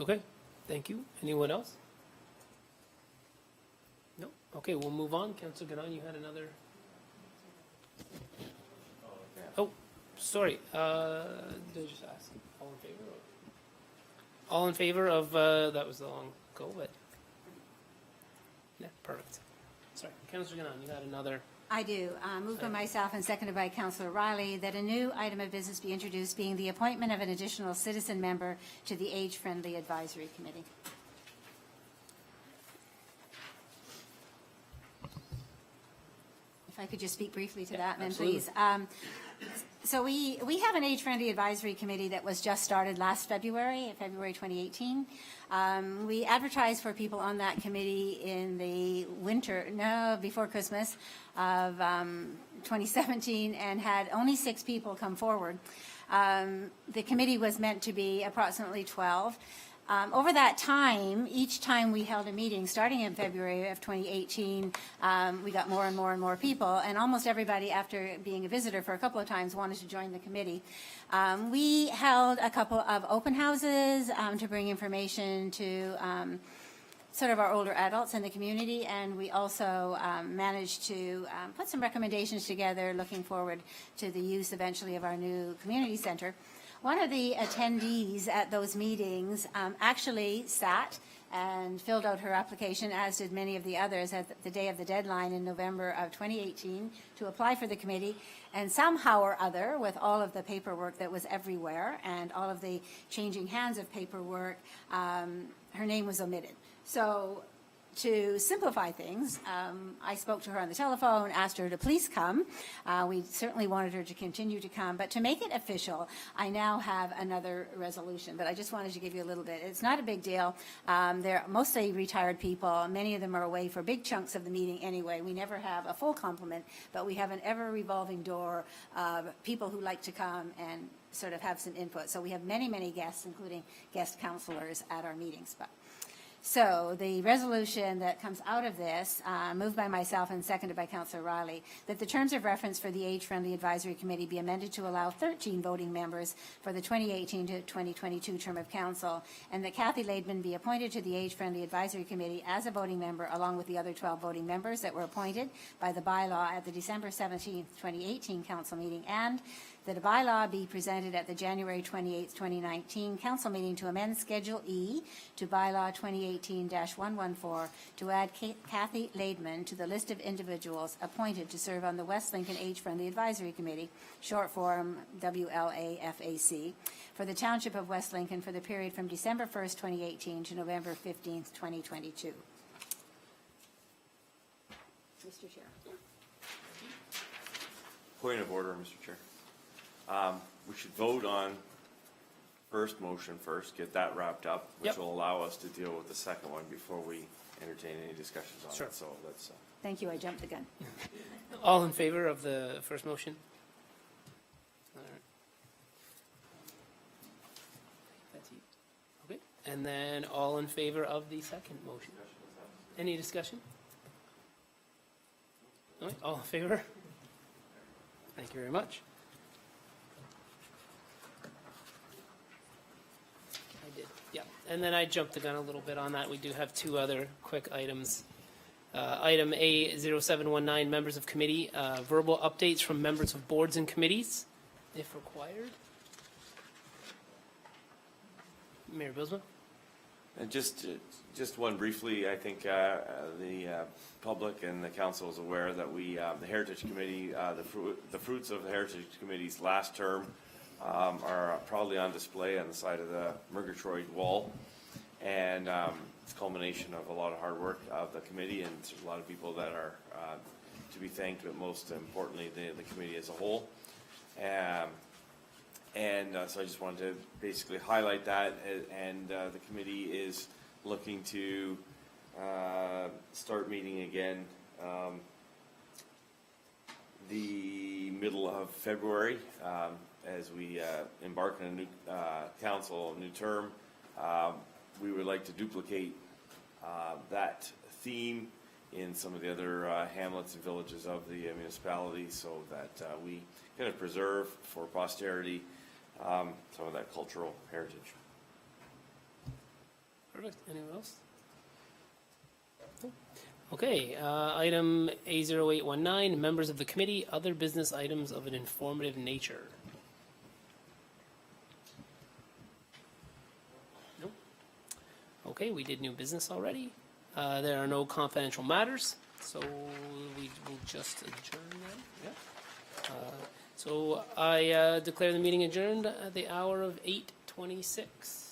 Okay, thank you. Anyone else? No? Okay, we'll move on. Councillor Ganon, you had another? Oh, sorry. Did I just ask? All in favor? All in favor of, that was the long go, but. Yeah, perfect. Sorry, Councillor Ganon, you had another. I do. Moved by myself and seconded by Councillor Riley that a new item of business be introduced, being the appointment of an additional citizen member to the Age-Friendly Advisory Committee. If I could just speak briefly to that, then please. So we have an age-friendly advisory committee that was just started last February 2018. We advertised for people on that committee in the before Christmas of 2017, and had only 6 people come forward. The committee was meant to be approximately 12. Over that time, each time we held a meeting, starting in February of 2018, we got more and more and more people, and almost everybody, after being a visitor for a couple of times, wanted to join the committee. We held a couple of open houses to bring information to sort of our older adults in the community, and we also managed to put some recommendations together looking forward to the use eventually of our new community center. One of the attendees at those meetings actually sat and filled out her application, as did many of the others, at the day of the deadline in November of 2018 to apply for the committee. And somehow or other, with all of the paperwork that was everywhere and all of the changing hands of paperwork, her name was omitted. So to simplify things, I spoke to her on the telephone, asked her to please come. We certainly wanted her to continue to come, but to make it official, I now have another resolution, but I just wanted to give you a little bit. It's not a big deal. They're mostly retired people. Many of them are away for big chunks of the meeting anyway. We never have a full complement, but we have an ever-revolving door of people who like to come and sort of have some input. So we have many, many guests, including guest counselors at our meetings. So the resolution that comes out of this, moved by myself and seconded by Councillor Riley, that the terms of reference for the Age-Friendly Advisory Committee be amended to allow 13 voting members for the 2018 to 2022 term of council, and that Kathy Laidman be appointed to the Age-Friendly Advisory Committee as a voting member, along with the other 12 voting members that were appointed by the bylaw at the December 17, 2018 council meeting, and that a bylaw be presented at the January 28, 2019 council meeting to amend Schedule E to bylaw 2018-114 to add Kathy Laidman to the list of individuals appointed to serve on the West Lincoln Age-Friendly Advisory Committee, short form WLAFAC, for the Township of West Lincoln for the period from December 1st, 2018 to November 15th, 2022. Mr. Chair. Point of order, Mr. Chair. We should vote on first motion first, get that wrapped up, which will allow us to deal with the second one before we entertain any discussions on it. So let's. Thank you. I jumped the gun. All in favor of the first motion? All right. That's you. Okay. And then all in favor of the second motion? Any discussion? All right. All in favor? Thank you very much. Yeah, and then I jumped the gun a little bit on that. We do have 2 other quick items. Item A0719, members of committee, verbal updates from members of boards and committees, if required. Mayor Bilsma? And just one briefly, I think the public and the council is aware that we, the Heritage Committee, the fruits of the Heritage Committee's last term are proudly on display on the side of the Murgatroyd wall, and it's a culmination of a lot of hard work of the committee, and there's a lot of people that are to be thanked, but most importantly the committee as a whole. So I just wanted to basically highlight that, and the committee is looking to start meeting again the middle of February. As we embark on a new council, a new term, we would like to duplicate that theme in some of the other hamlets and villages of the municipality, so that we kind of preserve for posterity some of that cultural heritage. Perfect. Anyone else? No? Okay, item A0819, members of the committee, other business items of an informative nature. Nope. Okay, we did new business already. There are no confidential matters, so we will just adjourn then. Yeah. So I declare the meeting adjourned at the hour of 8:26.